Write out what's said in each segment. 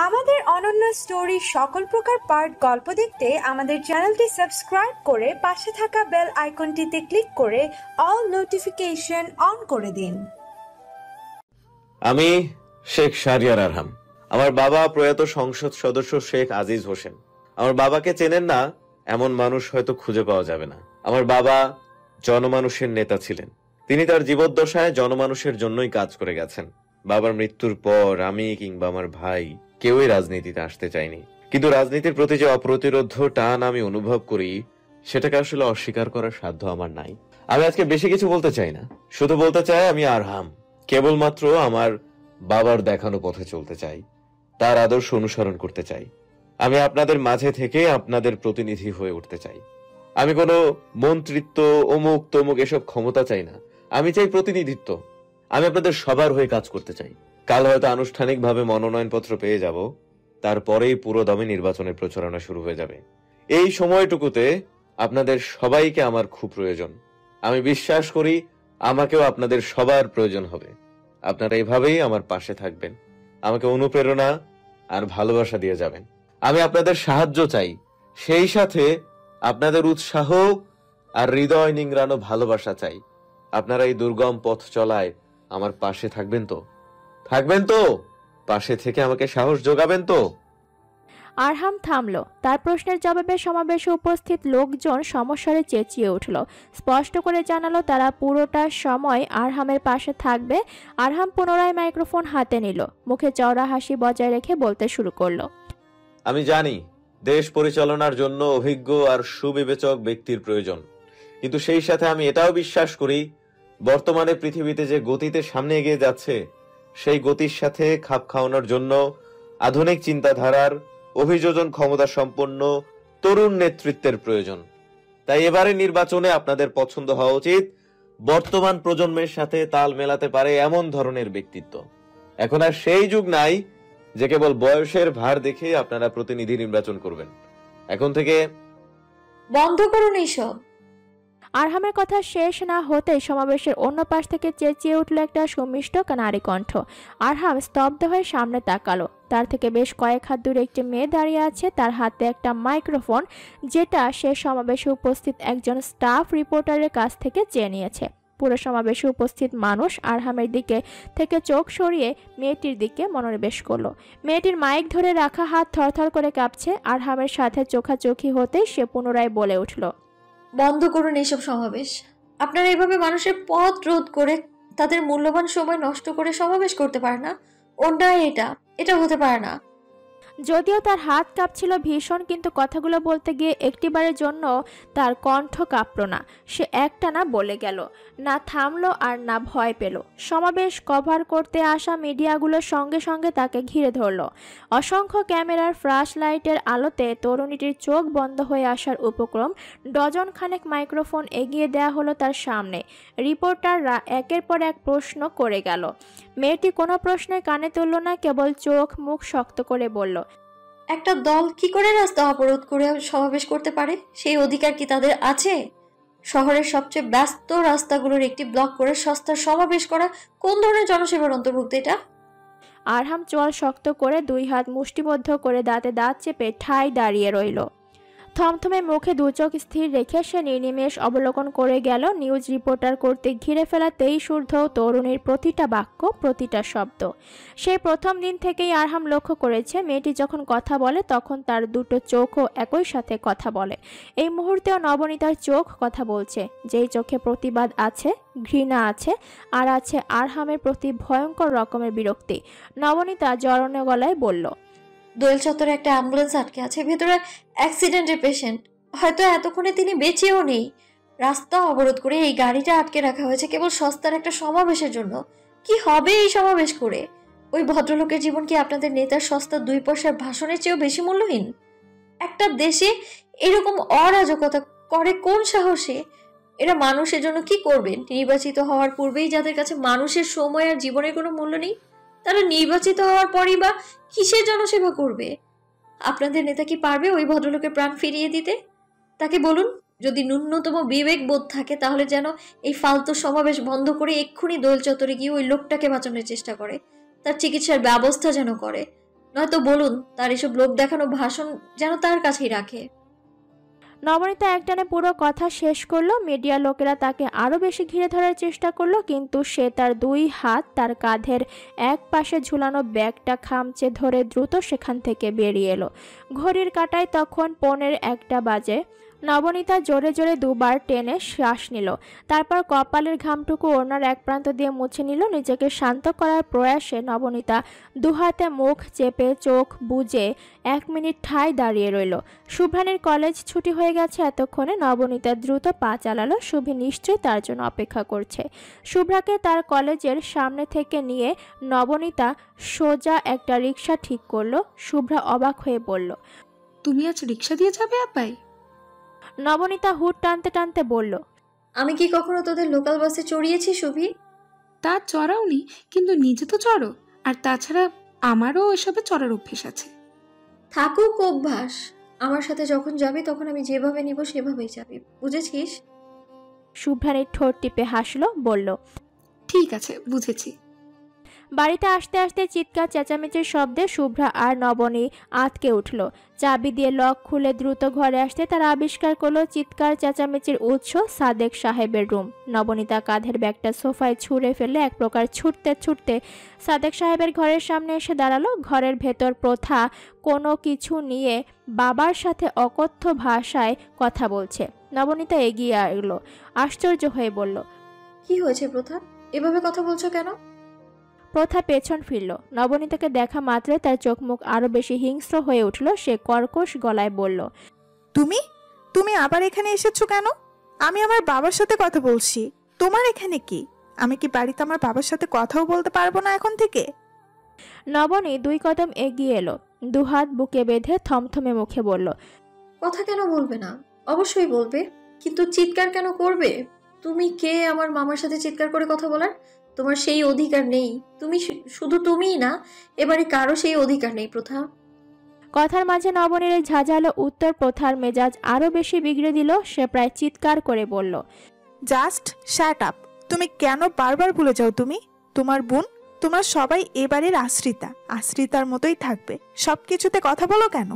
আমাদের অনন্য স্টোরি সকল প্রকার পার্ট গল্প দেখতে আমাদের চ্যানেলটি সাবস্ক্রাইব করে পাশে থাকা বেল আইকনটিতে ক্লিক করে অল নোটিফিকেশন অন করে দিন। আমি শেখ শাহরিয়ার আরহাম। আমার বাবা প্রয়াত সংসদ সদস্য শেখ আজিজ হোসেন। আমার বাবাকে চেনেন না এমন মানুষ হয়তো খুঁজে পাওয়া যাবে না। আমার বাবা জনমানুষের নেতা ছিলেন। তিনি তার জীবদ্দশায় জনমানুষের জন্যই কাজ করে গেছেন। বাবার মৃত্যুর পর আমি কিংবা আমার ভাই কেউই রাজনীতিতে আসতে চাইনি, কিন্তু রাজনীতির প্রতি যে অপ্রতিরোধ্য টান আমি অনুভব করি সেটাকে আসলে অস্বীকার করার সাধ্য আমার নাই। আমি আজকে বেশি কিছু বলতে চাই না, শুধু বলতে চাই আমি আরহাম কেবলমাত্র আমার বাবার দেখানো পথে চলতে চাই, তার আদর্শ অনুসরণ করতে চাই। আমি আপনাদের মাঝে থেকে আপনাদের প্রতিনিধি হয়ে উঠতে চাই। আমি কোনো মন্ত্রিত্ব, অমুক তমুক এসব ক্ষমতা চাই না। আমি চাই প্রতিনিধিত্ব। আমি আপনাদের সবার হয়ে কাজ করতে চাই। কাল হয়তো আনুষ্ঠানিকভাবে মনোনয়নপত্র পেয়ে যাব, তারপরেই পুরো দমে নির্বাচনের প্রচারণা শুরু হয়ে যাবে। এই সময়টুকুতে আপনাদের সবাইকে আমার খুব প্রয়োজন। আমি বিশ্বাস করি আমাকেও আপনাদের সবার প্রয়োজন হবে। আপনারা এভাবেই আমার পাশে থাকবেন, আমাকে অনুপ্রেরণা আর ভালোবাসা দিয়ে যাবেন। আমি আপনাদের সাহায্য চাই, সেই সাথে আপনাদের উৎসাহ আর হৃদয় নিংড়ানো ভালোবাসা চাই। আপনারা এই দুর্গম পথ চলায় আমার পাশে থাকবেন তো? পাশে থেকে আমাকে সাহস যোগাবেন তো? আরহাম থামলো। তার প্রশ্নের জবাবে সমাবেশে উপস্থিত লোকজন সমস্বরে চেঁচিয়ে উঠল, স্পষ্ট করে জানালো তারা পুরোটা সময় আরহামের পাশে থাকবে। আরহাম পুনরায় মাইক্রোফোন হাতে নিল, মুখে চওড়া হাসি বজায় রেখে বলতে শুরু করলো। আমি জানি দেশ পরিচালনার জন্য অভিজ্ঞ আর সুবিবেচক ব্যক্তির প্রয়োজন, কিন্তু সেই সাথে আমি এটাও বিশ্বাস করি বর্তমানে পৃথিবীতে যে গতিতে সামনে এগিয়ে যাচ্ছে সেই গতির সাথে খাপ খাওয়ানোর জন্য আধুনিক চিন্তাধারার, অভিযোজন ক্ষমতা সম্পন্ন তরুণ নেতৃত্বের প্রয়োজন। তাই এবারে নির্বাচনে আপনাদের পছন্দ হওয়া উচিত বর্তমান প্রজন্মের সাথে তাল মেলাতে পারে এমন ধরনের ব্যক্তিত্ব। এখন আর সেই যুগ নাই যে কেবল বয়সের ভার দেখে আপনারা প্রতিনিধি নির্বাচন করবেন। এখন থেকে বন্ধ করুন এইসব। আরহামের কথা শেষ না হতেই সমাবেশের অন্য পাশ থেকে চেঁচিয়ে উঠল একটা সুমিষ্ট নারী কণ্ঠ। আরহাম স্তব্ধ হয়ে সামনে তাকালো। তার থেকে বেশ কয়েক হাত দূরে একটি মেয়ে দাঁড়িয়ে আছে, তার হাতে একটা মাইক্রোফোন, যেটা সে সমাবেশে উপস্থিত একজন স্টাফ রিপোর্টারের কাছ থেকে চেয়ে নিয়েছে। পুরো সমাবেশে উপস্থিত মানুষ আরহামের দিকে থেকে চোখ সরিয়ে মেয়েটির দিকে মনোনিবেশ করলো। মেয়েটির মাইক ধরে রাখা হাত থরথর করে কাঁপছে। আরহামের সাথে চোখাচোখি হতেই সে পুনরায় বলে উঠল, বন্ধ করুন এইসব সমাবেশ। আপনারা এভাবে মানুষের পথ রোধ করে তাদের মূল্যবান সময় নষ্ট করে সমাবেশ করতে পারে না। অন্যায় এটা হতে পারে না। যদিও তার হাত কাঁপছিল ভীষণ, কিন্তু কথাগুলো বলতে গিয়ে একটিবারের জন্য তার কণ্ঠ কাঁপল না। সে একটানা বলে গেল, না থামলো আর না ভয় পেল। সমাবেশ কভার করতে আসা মিডিয়াগুলোর সঙ্গে সঙ্গে তাকে ঘিরে ধরল। অসংখ্য ক্যামেরার ফ্ল্যাশ লাইটের আলোতে তরুণীটির চোখ বন্ধ হয়ে আসার উপক্রম। ডজন খানেক মাইক্রোফোন এগিয়ে দেয়া হলো তার সামনে। রিপোর্টাররা একের পর এক প্রশ্ন করে গেল। মেয়েটি কোনো প্রশ্নে কানে তুলল না, কেবল চোখ মুখ শক্ত করে বলল, একটা দল কি করে রাস্তা অবরোধ করে সমাবেশ করতে পারে? সেই অধিকার কি তাদের আছে? শহরের সবচেয়ে ব্যস্ত রাস্তাগুলোর একটি ব্লক করে সস্তার সমাবেশ করা কোন ধরনের জনসেবার অন্তর্ভুক্ত এটা? আরহাম চোয়াল শক্ত করে দুই হাত মুষ্টিবদ্ধ করে দাঁতে দাঁত চেপে ঠায় দাঁড়িয়ে রইল। থমথমে মুখে দু চোখ স্থির রেখে সে নির্নিমেষ অবলোকন করে গেল নিউজ রিপোর্টার কর্তৃক ঘিরে ফেলা 23 ঊর্ধ্ব তরুণীর প্রতিটা বাক্য, প্রতিটা শব্দ। সেই প্রথম দিন থেকেই আরহাম লক্ষ্য করেছে মেয়েটি যখন কথা বলে তখন তার দুটো চোখও একই সাথে কথা বলে। এই মুহূর্তেও নবনীতার চোখ কথা বলছে, যেই চোখে প্রতিবাদ আছে, ঘৃণা আছে, আর আছে আরহামের প্রতি ভয়ঙ্কর রকমের বিরক্তি। নবনীতা জড়ানো গলায় বলল, দোয়েল চত্বরে একটা অ্যাম্বুলেন্স আটকে আছে, ভেতরে অ্যাক্সিডেন্টের পেশেন্ট, হয়তো এতক্ষণে তিনি বেঁচেও নেই। রাস্তা অবরোধ করে এই গাড়িটা আটকে রাখা হয়েছে কেবল সস্তার একটা সমাবেশের জন্য। কি হবে এই সমাবেশ করে? ওই ভদ্রলোকের জীবন কি আপনাদের নেতার সস্তা 2 পয়সার ভাষণের চেয়েও বেশি মূল্যহীন? একটা দেশে এরকম অরাজকতা করে কোন সাহসে? এরা মানুষের জন্য কি করবেন? নির্বাচিত হওয়ার পূর্বেই যাদের কাছে মানুষের সময় আর জীবনের কোনো মূল্য নেই, তারা নির্বাচিত হওয়ার পরই বা কিসের জনসেবা করবে? আপনাদের নেতা কি পারবে ওই ভদ্রলোকের প্রাণ ফিরিয়ে দিতে? তাকে বলুন যদি ন্যূনতম বিবেক বোধ থাকে তাহলে যেন এই ফালতু সমাবেশ বন্ধ করে এক্ষুনি দোল চত্বরে গিয়ে ওই লোকটাকে বাঁচানোর চেষ্টা করে, তার চিকিৎসার ব্যবস্থা যেন করে, নয়তো বলুন তার এসব লোক দেখানো ভাষণ যেন তার কাছেই রাখে। নবনীতা একটানে পুরো কথা শেষ করলো। মিডিয়া লোকেরা তাকে আরো বেশি ঘিরে ধরার চেষ্টা করলো, কিন্তু সে তার দুই হাত তার কাঁধের এক পাশে ঝুলানো ব্যাগটা খামচে ধরে দ্রুত সেখান থেকে বেরিয়ে এলো। ঘড়ির কাঁটায় তখন 1:45 বাজে। নবনীতা জোরে জোরে দুবার টেনে শ্বাস নিল, তারপর কপালের ঘামটুকু ওড়নার এক প্রান্ত দিয়ে মুছে নিল। নিজেকে শান্ত করার প্রয়াসে নবনীতা দুহাতে মুখ চেপে চোখ বুজে 1 মিনিট ঠায় দাঁড়িয়ে রইল। শুভ্রানীর কলেজ ছুটি হয়ে গেছে এতক্ষণে। নবনীতা দ্রুত পা চালালো। শুভি নিশ্চয়ই তার জন্য অপেক্ষা করছে। শুভ্রাকে তার কলেজের সামনে থেকে নিয়ে নবনীতা সোজা একটা রিক্সা ঠিক করলো। শুভ্রা অবাক হয়ে বলল, তুমি আজ রিক্সা দিয়ে যাবে আপাই? নবনীতা হুড টানতে টানতে বলল, আমি কি কখনো তোদের লোকাল বাসে চড়িয়েছি শুভি? তা চড়াওনি, কিন্তু নিজে তো চড়ো। আর তাছাড়া আমারও এসবে চড়ার অভ্যেস আছে। থাকুক অভ্যাস, আমার সাথে যখন যাবি তখন আমি যেভাবে নিব সেভাবেই যাবি, বুঝেছিস? শুভ্রানীর ঠোঁট টিপে হাসলো, বলল, ঠিক আছে, বুঝেছি। বাড়িতে আসতে আসতে চিৎকার চেঁচামেচির শব্দে শুভ্রা আর নবনী আঁতকে উঠল। চাবি দিয়ে লক খুলে দ্রুত ঘরে আসতে তারা আবিষ্কার করলো চিৎকার চেঁচামেচির উৎস সাদেক সাহেবের রুম। নবনীতা কাঁধের ব্যাগটা সোফায় ছুঁড়ে ফেলে এক প্রকার ছুটতে ছুটতে সাদেক সাহেবের ঘরের সামনে এসে দাঁড়ালো। ঘরের ভেতর প্রথা কোনো কিছু নিয়ে বাবার সাথে অকথ্য ভাষায় কথা বলছে। নবনীতা এগিয়ে এলো, আশ্চর্য হয়ে বলল, কি হয়েছে প্রথা, এভাবে কথা বলছো কেন? প্রথা পেছন ফিরল। নবনীতাকে দেখা মাত্রই তার চোখ মুখ আরো বেশি হিংস্র হয়ে উঠল। সে কর্কশ গলায় বলল, তুমি তুমি আবার এখানে এসেছো কেন? আমি আমার বাবার সাথে কথা বলছি, তোমার এখানে কি? আমি কি বাড়িতে আমার বাবার সাথে কথাও বলতে পারবো না এখন থেকে? নবনী 2 কদম এগিয়ে এলো, দুহাত বুকে বেঁধে থমথমে মুখে বলল, কথা কেন বলবে না? অবশ্যই বলবে, কিন্তু চিৎকার কেন করবে? তুমি কে আমার মামার সাথে চিৎকার করে কথা বলার? তোমার সেই অধিকার নেই। তুমি শুধু তুমিই না, এবারে কারো সেই অধিকার নেই প্রথা। কথার মাঝে নবনীর এই ঝাঁঝালো উত্তর প্রথার মেজাজ আরো বেশি বিগড়ে দিল। সে প্রায় চিৎকার করে বলল, জাস্ট শ্যাট আপ। তুমি কেন বারবার ভুলে যাও? তুমি, তোমার বোন, তোমরা সবাই এবারের আশ্রিতা, আশ্রিতার মতোই থাকবে। সবকিছুতে কথা বলো কেন?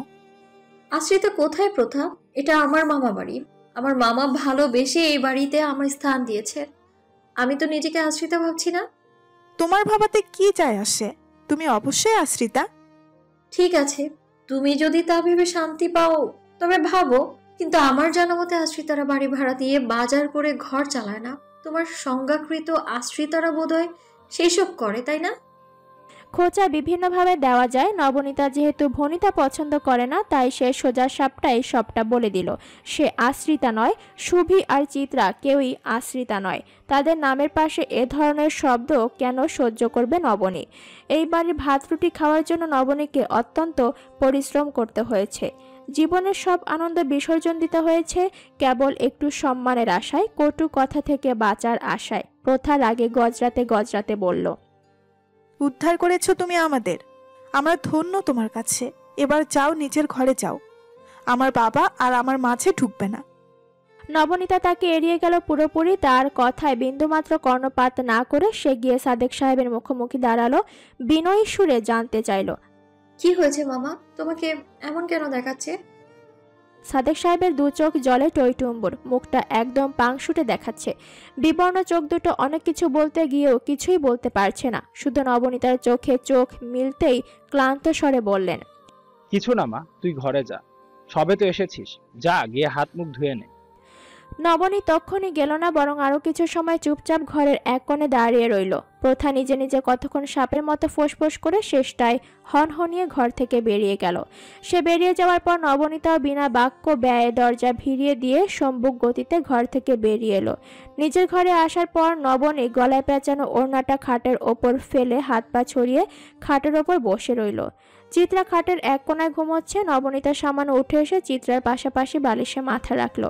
আশ্রিতা কোথায় প্রথা? এটা আমার মামা বাড়ি। আমার মামা ভালোবেসে এই বাড়িতে আমার স্থান দিয়েছে। আমি তো নিজেকে আশ্রিতা ভাবছি না। তোমার ভাবাতে কি যায় আসে? তুমি অবশ্যই আশ্রিতা। ঠিক আছে, তুমি যদি তা ভেবে শান্তি পাও তবে ভাবো, কিন্তু আমার জানা মতে আশ্রিতারা বাড়ি ভাড়া দিয়ে বাজার করে ঘর চালায় না। তোমার সংজ্ঞাকৃত আশ্রিতারা বোধহয় সেই সব করে, তাই না? খোঁচা বিভিন্নভাবে দেওয়া যায়। নবনীতা যেহেতু ভনিতা পছন্দ করে না, তাই সে সোজা সাপটাই সবটা বলে দিল। সে আশ্রিতা নয়। শুভি আর চিত্রা কেউই আশ্রিতা নয়। তাদের নামের পাশে এ ধরনের শব্দ কেন সহ্য করবে নবনী? এই বাড়ির ভাত রুটি খাওয়ার জন্য নবনীকে অত্যন্ত পরিশ্রম করতে হয়েছে। জীবনের সব আনন্দ বিসর্জন দিতে হয়েছে কেবল একটু সম্মানের আশায়, কটু কথা থেকে বাঁচার আশায়। প্রথা রাগে গজরাতে গজরাতে বলল, উদ্ধার করেছো তুমি আমাদের। আমরা ধন্য তোমার কাছে। এবার যাও, নিজের ঘরে যাও। আমার বাবা আর আমার মাঝে ঢুকবে না। নবনীতা তাকে এড়িয়ে গেল পুরোপুরি। তার কথায় বিন্দুমাত্র কর্ণপাত না করে সে গিয়ে সাদেক সাহেবের মুখোমুখি দাঁড়ালো। বিনয়ী সুরে জানতে চাইল, কি হয়েছে মামা, তোমাকে এমন কেন দেখাচ্ছে? সাদেক সাহেবের 2 চোখ জলে টইটুম্বুর, মুখটা একদম পাংশুটে দেখাচ্ছে। বিবর্ণ চোখ দুটো অনেক কিছু বলতে গিয়েও কিছুই বলতে পারছে না। শুধু নবনীতার চোখে চোখ মিলতেই ক্লান্ত স্বরে বললেন, কিছু না মা, তুই ঘরে যা, সবে তো এসেছিস, যা গিয়ে হাত মুখ ধুয়ে নে। নবনী তক্ষণই গেল না, বরং আরো কিছু সময় চুপচাপ ঘরের এক কোণে দাঁড়িয়ে রইল। প্রথা নিজে নিজে কতক্ষণ সাপের মতো ফোঁস করে শেষটায় হনহনিয়ে ঘর থেকে বেরিয়ে গেল। সে বেরিয়ে যাওয়ার পর নবনীতাও বিনা বাক্য ব্যয়ে দরজা ভিড়িয়ে দিয়ে সম্মুখ গতিতে ঘর থেকে বেরিয়ে এলো। নিজের ঘরে আসার পর নবনী গলায় পেঁচানো ওড়নাটা খাটের ওপর ফেলে হাত পা ছড়িয়ে খাটের ওপর বসে রইল। চিত্রা খাটের এক কোণায় ঘুমোচ্ছে। নবনীতা সামান্য উঠে এসে চিত্রার পাশাপাশি বালিশে মাথা রাখলো।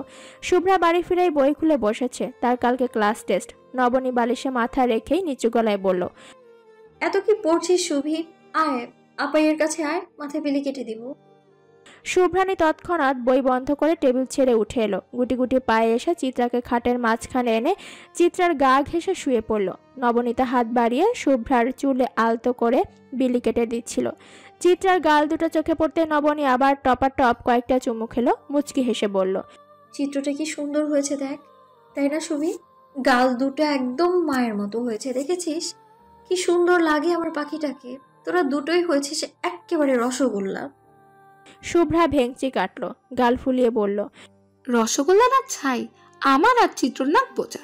শুভ্রা বাড়ি ফিরেই বই খুলে বসেছে। তার কালকে ক্লাস টেস্ট। নবনী বালিশে মাথা রেখেই নিচু গলায় বলল, এত কি পড়ছিস শুভি? আয় আপাইয়ের কাছে আয়, মাথায় বেলি কেটে দিব। শুভ্রানী তৎক্ষণাৎ বই বন্ধ করে টেবিল ছেড়ে উঠে এলো। গুটি গুটি পায়ে এসে চিত্রাকে খাটের মাঝখানে এনে চিত্রার গা ঘেঁষে শুয়ে পড়ল। নবনীতা হাত বাড়িয়ে শুভ্রার চুলে আলতো করে বিলি কেটে দিচ্ছিল। চিত্রার গাল দুটো চোখে পড়তে নবনী আবার টপাটপ কয়েকটা চুমু খেলো। মুচকি হেসে বলল, চিত্রটা কি সুন্দর হয়েছে দেখ, তাই না সুমি? গাল দুটো একদম মায়ের মতো হয়েছে, দেখেছিস কি সুন্দর লাগে আমার পাখিটাকে? তোরা দুটোই হয়েছিস একেবারে রসগোল্লা। শুভ্রা ভেঙচি কাটলো, গাল ফুলিয়ে বলল, রসগোল্লা না ছাই, আমার আর চিত্র নাক বোঝা,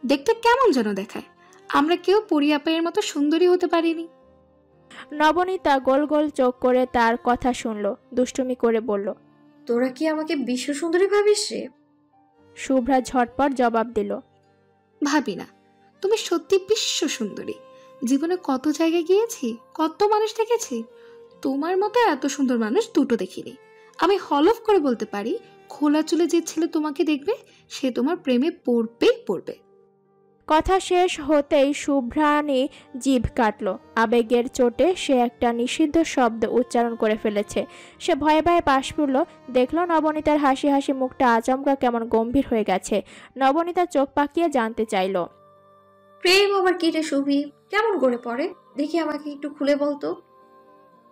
দেখতে কেমন যেন দেখায়। আমরা কেউ পরিয়াপাইয়ের মতো সুন্দরী হতে পারিনি। নবনীতা গোল গোল চোখ করে তার কথা শুনলো, দুষ্টুমি করে বলল, তোরা কি আমাকে বিশ্ব সুন্দরী ভাবিস রে? শুভ্রা ঝটপট জবাব দিল, ভাবি না, তুমি সত্যি বিশ্ব সুন্দরী। জীবনে কত জায়গায় গিয়েছি, কত মানুষ দেখেছি, তোমার মতো এত সুন্দর মানুষ দুটো দেখিনি। আমি হলফ করে বলতে পারি, খোলা চুলে যে ছেলে তোমাকে দেখবে সে তোমার প্রেমে পড়বেই পড়বে। কথা শেষ হতেই শুভ্রানী জিভ কাটল। আবেগের চোটে সে একটা নিষিদ্ধ শব্দ উচ্চারণ করে ফেলেছে। সে ভয়ে ভয়ে পাশ ফিরল, দেখলো নবনীতার হাসি হাসি মুখটা আচমকা কেমন গম্ভীর হয়ে গেছে। নবনীতা চোখ পাকিয়ে জানতে চাইল, প্রেম আবার কি রে সুভি, কেমন করে পড়ে দেখি, আমাকে একটু খুলে বলতো।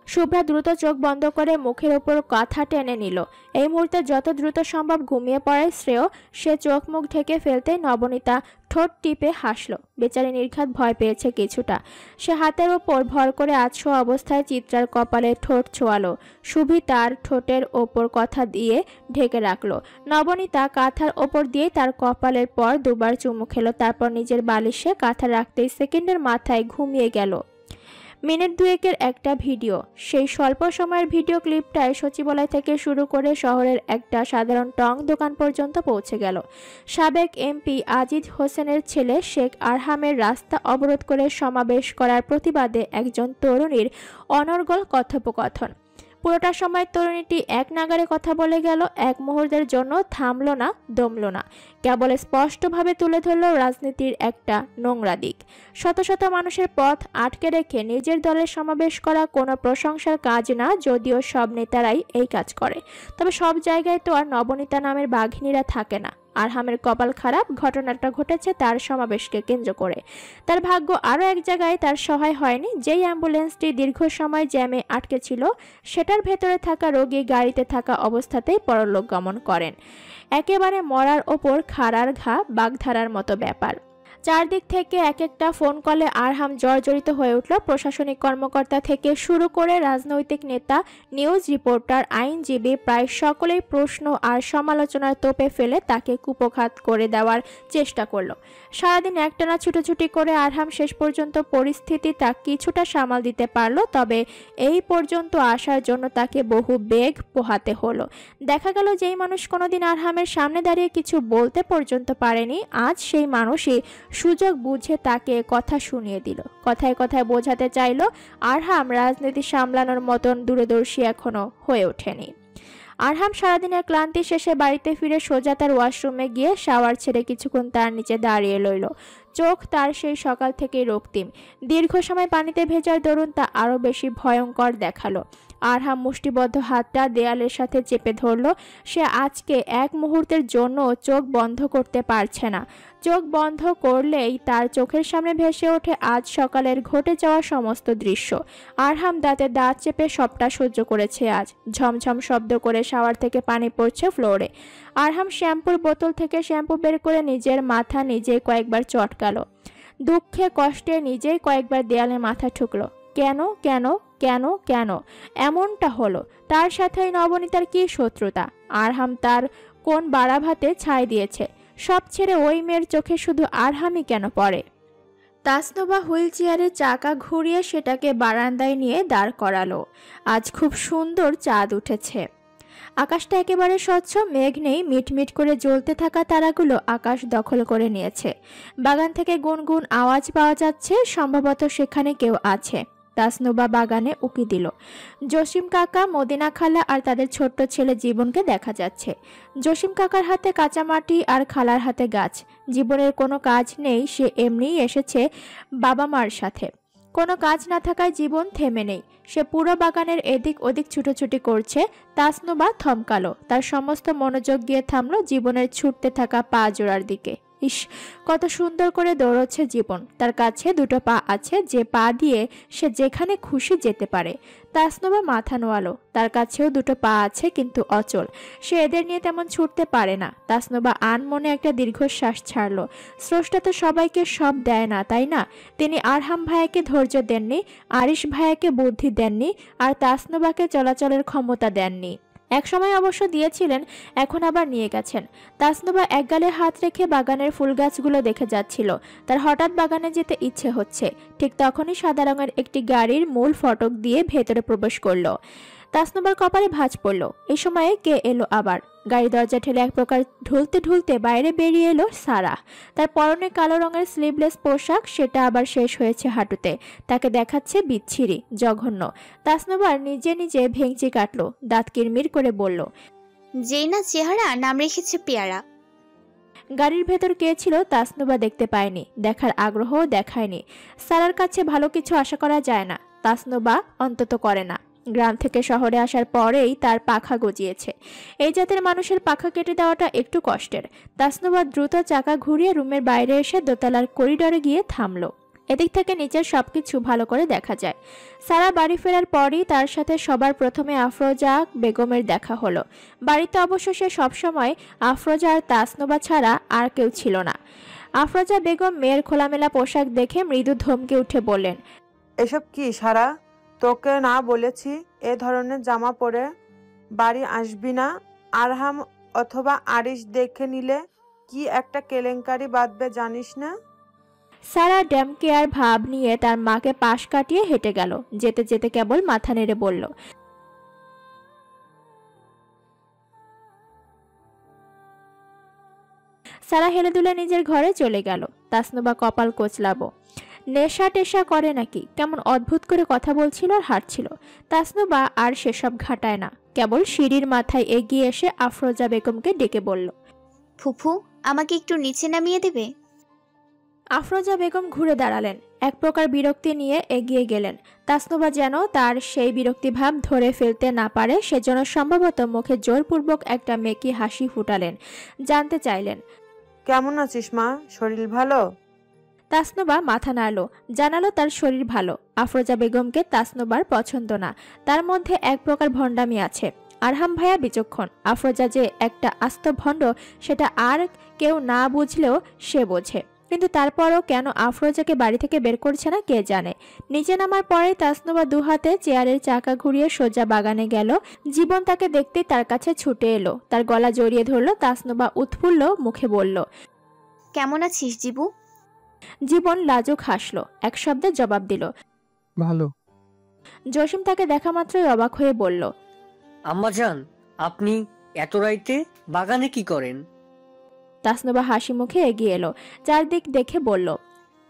শুভ্রা দ্রুত চোখ বন্ধ করে মুখের ওপর কথা টেনে নিল। এই মুহূর্তে যত দ্রুত সম্ভব ঘুমিয়ে পড়ায় শ্রেয়। সে চোখ মুখ ঢেকে ফেলতে নবনীতা ঠোঁট টিপে হাসল। বেচারি নির্ঘাত ভয় পেয়েছে কিছুটা। সে হাতের ওপর ভর করে আধশোয়া অবস্থায় চিত্রার কপালে ঠোঁট ছোঁয়ালো। সুভি তার ঠোঁটের ওপর কথা দিয়ে ঢেকে রাখলো। নবনীতা কাঁথার ওপর দিয়ে তার কপালের পর দুবার চুমু খেলো, তারপর নিজের বালিশে কাঁথা রাখতেই সেকেন্ডের মাথায় ঘুমিয়ে গেল। মিনিট দুয়েকের একটা ভিডিও। সেই স্বল্প সময়ের ভিডিও ক্লিপটায় সচিবালয় থেকে শুরু করে শহরের একটা সাধারণ টং দোকান পর্যন্ত পৌঁছে গেল। সাবেক এমপি আজিজ হোসেনের ছেলে শেখ আরহামের রাস্তা অবরোধ করে সমাবেশ করার প্রতিবাদে একজন তরুণীর অনর্গল কথোপকথন। পুরোটা সময় তরুণীটি এক নাগারে কথা বলে গেল, এক মুহূর্তের জন্য থামলো না, দমলো না, কেবল স্পষ্টভাবে তুলে ধরল রাজনীতির একটা নোংরা দিক। শত শত মানুষের পথ আটকে রেখে নিজের দলের সমাবেশ করা কোনো প্রশংসার কাজ না, যদিও সব নেতারাই এই কাজ করে। তবে সব জায়গায় তো আর নবনীতা নামের বাঘিনীরা থাকে না। আরহামের কপাল খারাপ, ঘটনাটা ঘটেছে তার সমাবেশকে কেন্দ্র করে। তার ভাগ্য আরও এক জায়গায় তার সহায় হয়নি। যেই অ্যাম্বুলেন্সটি দীর্ঘ সময় জ্যামে আটকে ছিল, সেটার ভেতরে থাকা রোগী গাড়িতে থাকা অবস্থাতেই পরলোক গমন করেন। একেবারে মরার ওপর খাড়ার ঘা, বাগধারার মতো ব্যাপার। চারদিক থেকে এক একটা ফোন কলে আরহাম জর্জরিত হয়ে উঠল। প্রশাসনিক কর্মকর্তা থেকে শুরু করে রাজনৈতিক নেতা, নিউজ রিপোর্টার, আইনজীবী প্রায় সকলেই প্রশ্ন আর সমালোচনার তোপে ফেলে তাকে কুপোখাত করে দেওয়ার চেষ্টা করলো। সারাদিন একটানা ছুটোছুটি করে আরহাম শেষ পর্যন্ত পরিস্থিতি তা কিছুটা সামাল দিতে পারলো। তবে এই পর্যন্ত আসার জন্য তাকে বহু বেগ পোহাতে হলো। দেখা গেল যেই মানুষ কোনোদিন আরহামের সামনে দাঁড়িয়ে কিছু বলতে পর্যন্ত পারেনি, আজ সেই মানুষই সুযোগ বুঝে তাকে কথা শুনিয়ে দিল। কথায় কথায় বোঝাতে চাইল আরহাম রাজনীতি সামলানোর মতন দূরদর্শী এখনো হয়ে ওঠেনি। আরহাম সারাদিনের ক্লান্তি শেষে বাড়িতে ফিরে সোজা তার ওয়াশরুমে গিয়ে শাওয়ার ছেড়ে কিছুক্ষণ তার নিচে দাঁড়িয়ে রইল। চোখ তার সেই সকাল থেকেই রক্তিম। দীর্ঘ সময় পানিতে ভেজার দরুন তা আরও বেশি ভয়ঙ্কর দেখালো। আরহাম মুষ্টিবদ্ধ হাতটা দেয়ালের সাথে চেপে ধরল। সে আজকে এক মুহূর্তের জন্য চোখ বন্ধ করতে পারছে না। চোখ বন্ধ করলেই তার চোখের সামনে ভেসে ওঠে আজ সকালের ঘটে যাওয়া সমস্ত দৃশ্য। আরহাম দাঁতে দাঁত চেপে সবটা সহ্য করেছে আজ। ঝমঝম শব্দ করে শাওয়ার থেকে পানি পড়ছে ফ্লোরে। আরহাম শ্যাম্পুর বোতল থেকে শ্যাম্পু বের করে নিজের মাথা নিজেই কয়েকবার চটকালো। দুঃখে কষ্টে নিজেই কয়েকবার দেয়ালে মাথা ঠুকলো। কেন কেন কেন কেন এমনটা হলো? তার সাথে নবনীতার কি শত্রুতা? আরহাম তার কোন বাড়াভাতে ছাই দিয়েছে? সব ছেড়ে ওই মেয়ের চোখে শুধু আরহামই কেন পড়ে? তাসনোবা হুইল চেয়ারে চাকা ঘুরিয়ে সেটাকে বারান্দায় নিয়ে দাঁড় করালো। আজ খুব সুন্দর চাঁদ উঠেছে। আকাশটা একেবারে স্বচ্ছ, মেঘ নেই। মিটমিট করে জ্বলতে থাকা তারাগুলো আকাশ দখল করে নিয়েছে। বাগান থেকে গুনগুন আওয়াজ পাওয়া যাচ্ছে, সম্ভবত সেখানে কেউ আছে। তাসনুবা বাগানে উকি দিল। জসিম কাকা, মদিনা খালা আর তাদের ছোট্ট ছেলে জীবনকে দেখা যাচ্ছে। জসিম কাকার হাতে কাঁচামাটি আর খালার হাতে গাছ। জীবনের কোনো কাজ নেই, সে এমনিই এসেছে বাবা মার সাথে। কোনো কাজ না থাকায় জীবন থেমে নেই। সে পুরো বাগানের এদিক ওদিক ছুটোছুটি করছে। তাসনুবা থমকালো, তার সমস্ত মনোযোগ গিয়ে থামলো জীবনের ছুটতে থাকা পা জোড়ার দিকে। ইস, কত সুন্দর করে দৌড়চ্ছে জীবন। তার কাছে দুটো পা আছে, যে পা দিয়ে সে যেখানে খুশি যেতে পারে। তাসনুবা মাথা নোয়ালো, তার কাছেও দুটো পা আছে, কিন্তু অচল। সে এদের নিয়ে তেমন ছুটতে পারে না। তাসনুবা আনমনে একটা দীর্ঘশ্বাস ছাড়লো। স্রষ্টা তো সবাইকে সব দেয় না, তাই না? তিনি আরহাম ভাইয়াকে ধৈর্য দেননি, আরিশ ভাইয়াকে বুদ্ধি দেননি, আর তাসনুবাকে চলাচলের ক্ষমতা দেননি। একসময় অবশ্য দিয়েছিলেন, এখন আবার নিয়ে গেছেন। তাসনুবা একগালে হাত রেখে বাগানের ফুল গাছগুলো দেখে যাচ্ছিল। তার হঠাৎ বাগানে যেতে ইচ্ছে হচ্ছে। ঠিক তখনই সাদা রঙের একটি গাড়ির মূল ফটক দিয়ে ভেতরে প্রবেশ করলো। তাসনুবার কপালে ভাঁজ পড়ল। এই সময়ে কে এলো আবার? গাড়ি দরজা ঠেলে এক প্রকার ঢুলতে ঢুলতে বাইরে বেরিয়ে এলো সারা। তার পরনে কালো রঙের স্লিভলেস পোশাক, সেটা আবার শেষ হয়েছে হাঁটুতে। তাকে দেখাচ্ছে বিচ্ছিরি, জঘন্য। তাসনুবার নিজে নিজে ভেঙচি কাটলো, দাঁত কিরমির করে বলল, যেই না চেহারা, নাম রেখেছে পেয়ারা। গাড়ির ভেতর কে ছিল তাসনুবা দেখতে পায়নি, দেখার আগ্রহও দেখায়নি। সারার কাছে ভালো কিছু আশা করা যায় না, তাসনুবা অন্তত করে না। গ্রাম থেকে শহরে আসার পরেই তার পাখা গজিয়েছে। এই জাতের মানুষের পাখা কেটে দেওয়াটা একটু কষ্টের। তাসনুবা দ্রুত চাকা ঘুরিয়ে রুমের বাইরে এসে দোতলার করিডোরে গিয়ে থামলো। এদিক থেকে নিচের সবকিছু ভালো করে দেখা যায়। সারা বাড়ি ফেরার পরই তার সাথে সবার প্রথমে আফরোজা বেগমের দেখা হলো। বাড়িতে অবশ্য সে সবসময় আফরোজা আর তাসনুবা ছাড়া আর কেউ ছিল না। আফরোজা বেগম মেয়ের খোলামেলা পোশাক দেখে মৃদু ধমকে উঠে বললেন, এসব কি সারা? তোকে না বলেছি এ ধরনের জামা পরে বাড়ি আসবি না? আরহাম অথবা আরিশ দেখে নিলে কি একটা কেলেঙ্কারি বাঁধবে জানিস না? সারা ড্যামকেয়ার ভাব নিয়ে তার মাকে পাশ কাটিয়ে হেঁটে গেল। যেতে যেতে কেবল মাথা নেড়ে বলল, সারা হেলে দুলে নিজের ঘরে চলে গেল। তাসনুবা কপাল কোচলাবো। নেশা টেশা করে নাকি? কেমন অদ্ভুত করে কথা বলছিল আর হাঁটছিল। তাসনুবা আর সেসব ঘাটায় না, কেবল সিঁড়ির মাথায় এগিয়ে এসে আফরোজা বেগমকে ডেকে বলল, ফুফু, আমাকে একটু নিচে নামিয়ে দেবে? আফরোজা বেগম ঘুরে দাঁড়ালেন, এক প্রকার বিরক্তি নিয়ে এগিয়ে গেলেন। তাসনুবা যেন তার সেই বিরক্তিভাব ধরে ফেলতে না পারে, সেজন্য সম্ভবত মুখে জোরপূর্বক একটা মেকি হাসি ফুটালেন। জানতে চাইলেন, কেমন আছিস মা? শরীর ভালো? তাসনুবা মাথা নাড়ল, জানালো তার শরীর ভালো। আফরোজা বেগমকে তাসনুবার পছন্দ না, তার মধ্যে এক প্রকার ভণ্ডামি আছে। আরহাম ভাইয়া বিচক্ষণ, আফরোজা যে একটা আস্ত ভণ্ড সেটা আর কেউ না বুঝলেও সে বোঝে। কিন্তু তারপরও কেন আফরোজাকে বাড়ি থেকে বের করছে না কে জানে। নিচে নামার পরে তাসনুবা দুহাতে চেয়ারের চাকা ঘুরিয়ে সোজা বাগানে গেল। জীবন তাকে দেখতে তার কাছে ছুটে এলো, তার গলা জড়িয়ে ধরলো। তাসনুবা উৎফুল্ল মুখে বলল, কেমন আছিস জিবু? জীবন লাজুক হাসলো, এক শব্দে জবাব দিল, ভালো। জসিম তাকে দেখা মাত্রই অবাক হয়ে বলল, আম্মাজান, আপনি এত রাইতে বাগানে কি করেন? তাসনুবা হাসি মুখে এগিয়ে এলো, চারদিক দেখে বলল,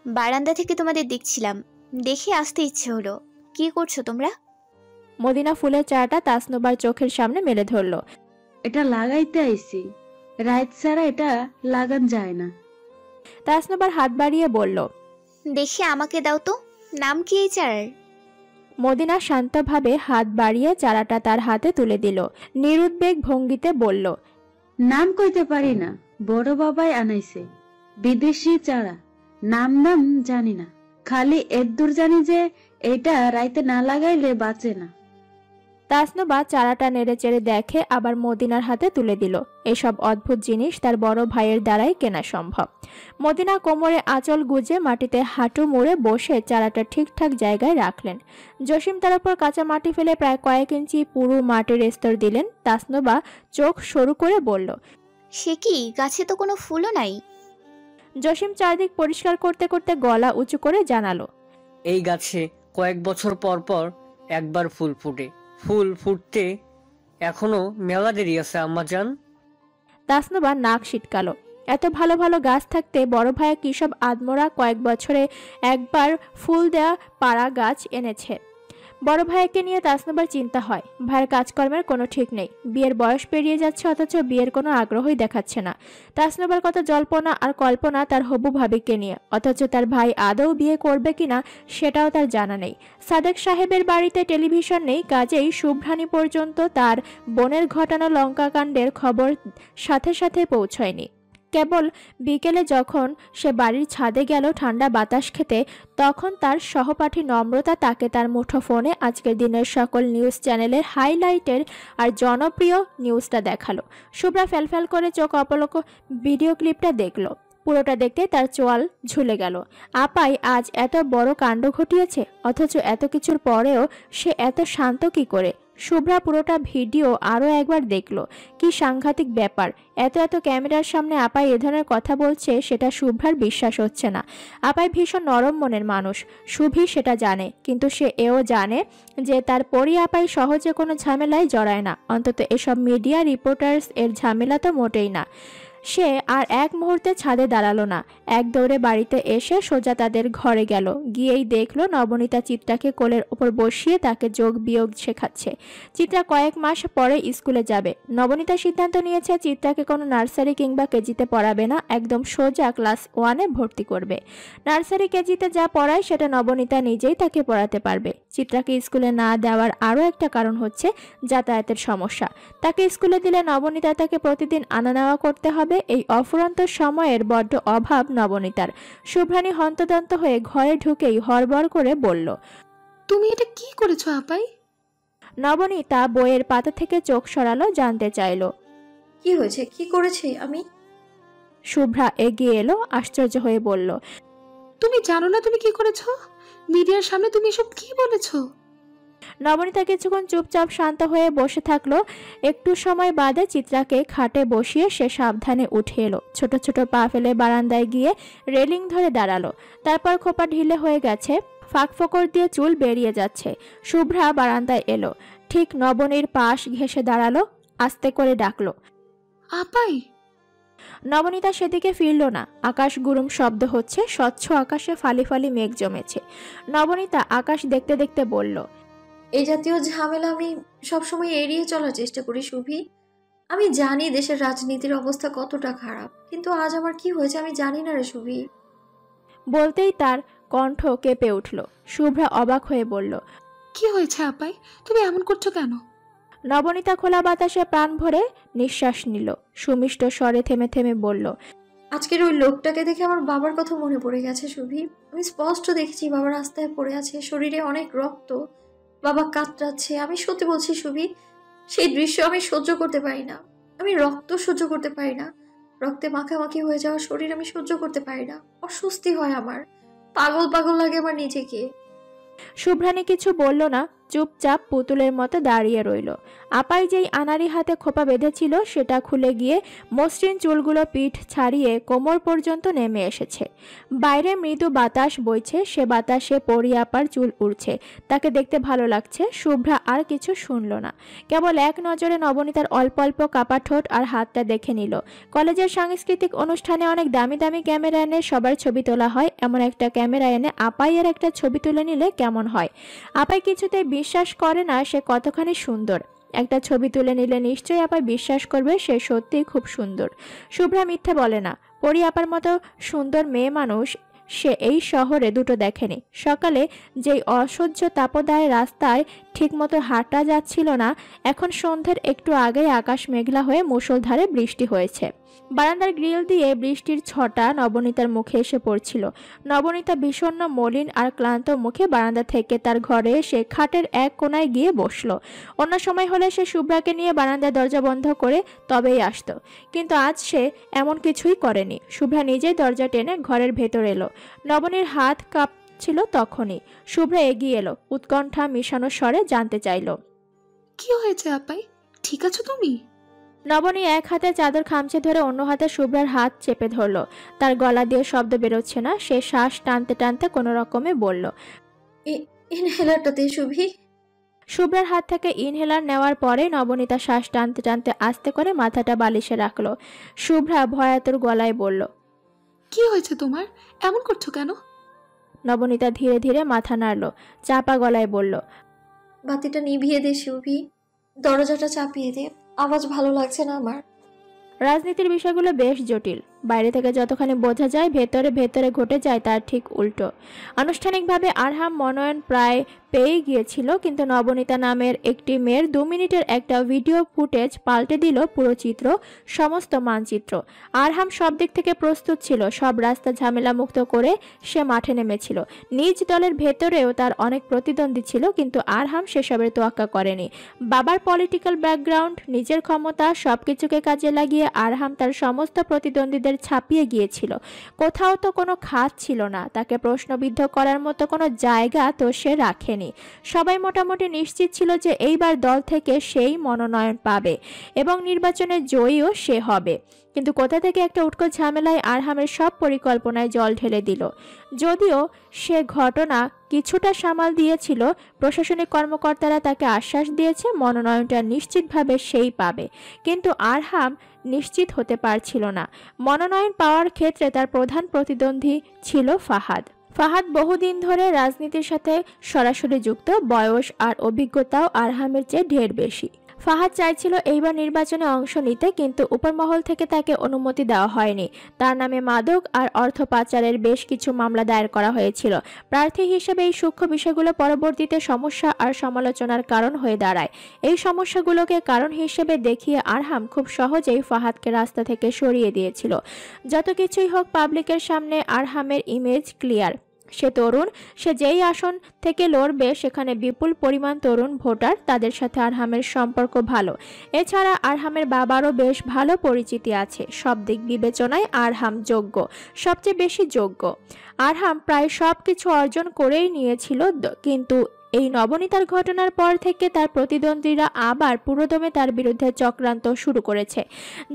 বারান্দা থেকে তোমাদের দেখছিলাম, দেখে আসতে ইচ্ছে হলো। কি করছো তোমরা? মদিনা ফুলের চারাটা তাসনুবার চোখের সামনে মেলে ধরলো। এটা লাগাইতে আইছি, রাত ছাড়া এটা লাগান যায় না। তাসনুবার হাত বাড়িয়ে বলল, দেখে আমাকে দাও তো, নাম কি এই চারার? মদিনা শান্তভাবে হাত বাড়িয়ে চারাটা তার হাতে তুলে দিল। নিরুদ্বেগ ভঙ্গিতে বলল, নাম কইতে পারি না, বড় বাবাই আনাইছে, বিদেশি চারা, নাম নাম জানি না, খালি এদূর জানি যে এটা রাইতে না লাগাইলে বাঁচে না। তাসনুবা চারাটা নেড়ে চেড়ে দেখে, আবার মদিনার হাতে তুলে দিল। এসব অদ্ভুত জিনিস তার বড় ভাইয়ের দ্বারাই কেনা সম্ভব। মদিনা কোমরে আঁচল গুজে মাটিতে হাঁটু মুড়ে বসে চারাটা ঠিকঠাক জায়গায় রাখলেন। জসিম তার উপর কাঁচা মাটি ফেলে প্রায় কয়েক ইঞ্চি পুরো মাটির স্তর দিলেন। তাসনুবা চোখ সরু করে বলল, সে কি, গাছে তো কোনো ফুলও নাই। জসিম চারদিক পরিষ্কার করতে করতে গলা উঁচু করে জানালো, এই গাছে কয়েক বছর পর পর একবার ফুল ফুটে, ফুল ফুটতে এখনো মেলা দেরি আছে আম্মাজান। তাসনুবা নাক সিটকালো। এত ভালো ভালো গাছ থাকতে বড় ভাইয়া কি সব আদমরা কয়েক বছরে একবার ফুল দেয়া পাড়া গাছ এনেছে? বড় ভাইকে নিয়ে তাসনুবার চিন্তা হয়। ভাইয়ের কাজকর্মের কোনো ঠিক নেই, বিয়ের বয়স পেরিয়ে যাচ্ছে অথচ বিয়ের কোনো আগ্রহই দেখাচ্ছে না। তাসনুবার কত জল্পনা আর কল্পনা তার হবু ভাবিকে নিয়ে, অথচ তার ভাই আদৌ বিয়ে করবে কিনা সেটাও তার জানা নেই। সাদেক সাহেবের বাড়িতে টেলিভিশন নেই, কাজেই শুভ্রানী পর্যন্ত তার বোনের ঘটানো লঙ্কাকাণ্ডের খবর সাথে সাথে পৌঁছয়নি। কেবল বিকেলে যখন সে বাড়ির ছাদে গেল ঠান্ডা বাতাস খেতে, তখন তার সহপাঠী নম্রতা তাকে তার মুঠোফোনে আজকের দিনের সকল নিউজ চ্যানেলের হাইলাইটের আর জনপ্রিয় নিউজটা দেখালো। শুভ্রা ফ্যালফ্যাল করে চোখ অপলক ভিডিও ক্লিপটা দেখলো। পুরোটা দেখতে তার চোয়াল ঝুলে গেল। আপাই আজ এত বড় কাণ্ড ঘটিয়েছে, অথচ এত কিছুর পরেও সে এত শান্ত কি করে? শুভ্রা পুরোটা ভিডিও আরও একবার দেখলো। কি সাংঘাতিক ব্যাপার, এত এত ক্যামেরার সামনে আপাই এ ধরনের কথা বলছে, সেটা শুভ্রার বিশ্বাস হচ্ছে না। আপাই ভীষণ নরম মনের মানুষ, শুভি সেটা জানে, কিন্তু সে এও জানে যে তার পরি আপাই সহজে কোনো ঝামেলায় জড়ায় না, অন্তত এসব মিডিয়া রিপোর্টার্স এর ঝামেলা তো মোটেই না। সে আর এক মুহূর্তে ছাদে দাঁড়ালো না, এক দৌড়ে বাড়িতে এসে সোজা তাদের ঘরে গেল। গিয়েই দেখলো নবনীতা চিত্রাকে কোলের ওপর বসিয়ে তাকে যোগ বিয়োগ শেখাচ্ছে। চিত্রা কয়েক মাস পরে স্কুলে যাবে। নবনীতা সিদ্ধান্ত নিয়েছে চিত্রাকে কোনো নার্সারি কিংবা কেজিতে পড়াবে না, একদম সোজা ক্লাস 1-এ ভর্তি করবে। নার্সারি কেজিতে যা পড়ায় সেটা নবনীতা নিজেই তাকে পড়াতে পারবে। চিত্রাকে স্কুলে না দেওয়ার আরও একটা কারণ হচ্ছে যাতায়াতের সমস্যা। তাকে স্কুলে দিলে নবনীতা তাকে প্রতিদিন আনা নেওয়া করতে হবে। এই অফুরন্ত সময়ের বড্ড অভাব নবনীতার। শুভ্রানী হন্তদন্ত হয়ে ঘরে ঢুকেই হড়বড় করে বলল, তুমি এটা কি করেছো আপাই? নবনীতা বইয়ের পাতা থেকে চোখ সরালো, জানতে চাইল কি হয়েছে, কি করেছি আমি? শুভ্রা এগিয়ে এলো, আশ্চর্য হয়ে বলল, তুমি জানো না তুমি কি করেছো? মিডিয়ার সামনে তুমি এসব কি বলেছো? নবনীতা কিছুক্ষণ চুপচাপ শান্ত হয়ে বসে থাকলো। একটু সময় বাদে চিত্রাকে খাটে বসিয়ে সে সাবধানে উঠে এলো। ছোট ছোট পা ফেলে বারান্দায় গিয়ে রেলিং ধরে দাঁড়ালো। তারপর খোপা ঢিলে হয়ে গেছে, ফাঁক ফোকর দিয়ে চুল বেরিয়ে যাচ্ছে। শুভ্রা বারান্দায় এলো, ঠিক নবনীর পাশ ঘেঁষে দাঁড়ালো, আস্তে করে ডাকলো, আপাই। নবনীতা সেদিকে ফিরল না। আকাশ গুরুম শব্দ হচ্ছে, স্বচ্ছ আকাশে ফালি ফালি মেঘ জমেছে। নবনীতা আকাশ দেখতে দেখতে বলল, এই জাতীয় ঝামেলা আমি সবসময় এড়িয়ে চলার চেষ্টা করি শুভি। আমি জানি দেশের রাজনীতির অবস্থা কতটা খারাপ, কিন্তু আজ আমার কি হয়েছে আমি জানি না রে শুভি। বলতেই তার কণ্ঠ কেঁপে উঠল। শুভ্রা অবাক হয়ে বলল, কি হয়েছে আপাই? তুমি এমন করছো কেন? নবনীতা খোলা বাতাসে প্রাণ ভরে নিঃশ্বাস নিল। সুমিষ্ট স্বরে থেমে থেমে বলল, আজকের ওই লোকটাকে দেখে আমার বাবার কথা মনে পড়ে গেছে শুভি। আমি স্পষ্ট দেখেছি বাবা রাস্তায় পড়ে আছে, শরীরে অনেক রক্ত, বাবা কাতরাচ্ছে। আমি সত্যি বলছি শুভি, সেই দৃশ্য আমি সহ্য করতে পারি না। আমি রক্ত সহ্য করতে পারি না, রক্তে মাখামাখি হয়ে যাওয়া শরীর আমি সহ্য করতে পারি না। অস্বস্তি হয় আমার, পাগল পাগল লাগে আমার নিজেকে। শুভ্রানী কিছু বলল না, চুপচাপ পুতুলের মতো দাঁড়িয়ে রইল। আপাই যেই আনারি হাতে খোপা বেঁধেছিল সেটা খুলে গিয়ে মসৃণ চুলগুলো পিঠ ছাড়িয়ে কোমর পর্যন্ত নেমে এসেছে। বাইরে মৃদু বাতাস বইছে, সে বাতাসে পরি আপার চুল উড়ছে। তাকে দেখতে ভালো লাগছে। শুভ্রা আর কিছু শুনল না, কেবল এক নজরে নবনীতার অল্প অল্প কাপা ঠোঁট আর হাতটা দেখে নিল। কলেজের সাংস্কৃতিক অনুষ্ঠানে অনেক দামি দামি ক্যামেরা এনে সবার ছবি তোলা হয়, এমন একটা ক্যামেরা এনে আপাইয়ের একটা ছবি তুলে নিলে কেমন হয়? আপাই কিছুতেই বিশ্বাস করে না সে কতখানি সুন্দর। একটা ছবি তুলে নিলে নিশ্চয়ই আপাই বিশ্বাস করবে সে সত্যিই খুব সুন্দর। শুভ্রা মিথ্যে বলে না। পরি আপার মতো সুন্দর মেয়ে মানুষ সে এই শহরে দুটো দেখেনি। সকালে যেই অসহ্য তাপদায় রাস্তায় ঠিকমতো হাঁটা যাচ্ছিল না, এখন সন্ধ্যের একটু আগেই আকাশ মেঘলা হয়ে মুষলধারে বৃষ্টি হয়েছে। বারান্দার গ্রিল দিয়ে বৃষ্টির ছটা নবনীতার মুখে এসে পড়ছিল। নবনীতা বিষণ্ণ মলিন আর ক্লান্ত মুখে বারান্দা থেকে তার ঘরে এসে খাটের এক কোনায় গিয়ে বসলো। অন্য সময় হলে সে শুভ্রাকে নিয়ে বারান্দার দরজা বন্ধ করে তবেই আসতো, কিন্তু আজ সে এমন কিছুই করেনি। শুভ্রা নিজেই দরজা টেনে ঘরের ভেতর এলো। নবনীর হাত কাঁপছিল তখনই। শুভ্রা এগিয়ে এলো, উৎকণ্ঠা মিশানো স্বরে জানতে চাইল, কি হয়েছে আপাই? ঠিক আছো তুমি? নবনী এক হাতে চাদর খামচে ধরে অন্য হাতে শুভ্রার হাত চেপে ধরলো। তার গলা দিয়ে শব্দ বেরোচ্ছে না। সে শ্বাস টানতে টানতে কোনো রকমে বলল, ইনহেলারটা দে শুভি। শুভ্রার হাত থেকে ইনহেলার নেওয়ার পরে নবনীতা শ্বাস টানতে টানতে আস্তে করে মাথাটা বালিশে রাখলো। শুভ্রা ভয়াতুর গলায় বলল, কি হয়েছে তোমার? এমন করছো কেন? নবনীতা ধীরে ধীরে মাথা নাড়ল, চাপা গলায় বলল, বাতিটা নিভিয়ে দে শিউভি, দরজাটা চাপিয়ে দে, আওয়াজ ভালো লাগছে না আমার। রাজনীতির বিষয়গুলো বেশ জটিল। বাইরে থেকে যতখানি বোঝা যায় ভেতরে ভেতরে ঘটে যায় তার ঠিক উল্টো। আনুষ্ঠানিকভাবে আরহাম মনোনয়ন প্রায় পেয়ে গিয়েছিল, কিন্তু নবনীতা নামের একটি মেয়ের 2 মিনিটের একটা ভিডিও ফুটেজ পাল্টে দিল পুরো চিত্র, সমস্ত মানচিত্র। আরহাম সব দিক থেকে প্রস্তুত ছিল, সব রাস্তা ঝামেলা মুক্ত করে সে মাঠে নেমেছিল। নিজ দলের ভেতরেও তার অনেক প্রতিদ্বন্দ্বী ছিল, কিন্তু আরহাম সেসবের তোয়াক্কা করেনি। বাবার পলিটিক্যাল ব্যাকগ্রাউন্ড, নিজের ক্ষমতা সবকিছুকে কাজে লাগিয়ে আরহাম তার সমস্ত প্রতিদ্বন্দ্বীদের ছাপিয়ে গিয়েছিল। কোথাও তো কোনো খাত ছিল না, তাকে প্রশ্নবিদ্ধ করার মতো কোনো জায়গা তো সে রাখেনি। সবাই মোটামুটি নিশ্চিত ছিল যে এইবার দল থেকে সেই মনোনয়ন পাবে এবং নির্বাচনে জয়ীও সে হবে। কিন্তু কোথা থেকে একটা উটকো ঝামেলায় আরহামের সব পরিকল্পনায় জল ঢেলে দিল। যদিও সে ঘটনা কিছুটা সামাল দিয়েছিল, প্রশাসনিক কর্মকর্তারা তাকে আশ্বাস দিয়েছে মনোনয়নটা নিশ্চিতভাবে সেই পাবে, কিন্তু আরহাম নিশ্চিত হতে পারছিল না। মনোনয়ন পাওয়ার ক্ষেত্রে তার প্রধান প্রতিদ্বন্দ্বী ছিল ফাহাদ। ফাহাদ বহুদিন ধরে রাজনীতির সাথে সরাসরি যুক্ত, বয়স আর অভিজ্ঞতাও আরহামের চেয়ে ঢের বেশি। ফাহাদ চাইছিল এইবার নির্বাচনে অংশ নিতে, কিন্তু উপরমহল থেকে তাকে অনুমতি দেওয়া হয়নি। তার নামে মাদক আর অর্থ পাচারের বেশ কিছু মামলা দায়ের করা হয়েছিল। প্রার্থী হিসেবে এই সূক্ষ্ম বিষয়গুলো পরবর্তীতে সমস্যা আর সমালোচনার কারণ হয়ে দাঁড়ায়। এই সমস্যাগুলোকে কারণ হিসেবে দেখিয়ে আরহাম খুব সহজেই ফাহাদকে রাস্তা থেকে সরিয়ে দিয়েছিল। যত কিছুই হোক, পাবলিকের সামনে আরহামের ইমেজ ক্লিয়ার। সে তরুণ, সে যেই আসন থেকে লড়বে সেখানে বিপুল পরিমাণ তরুণ ভোটার, তাদের সাথে আরহামের সম্পর্ক ভালো। এছাড়া আরহামের বাবারও বেশ ভালো পরিচিতি আছে। সব দিক বিবেচনায় আরহাম যোগ্য, সবচেয়ে বেশি যোগ্য। আরহাম প্রায় সব কিছু অর্জন করেই নিয়েছিল, কিন্তু এই নবনীতার ঘটনার পর থেকে তার প্রতিদ্বন্দ্বীরা আবার পুরোদমে তার বিরুদ্ধে চক্রান্ত শুরু করেছে।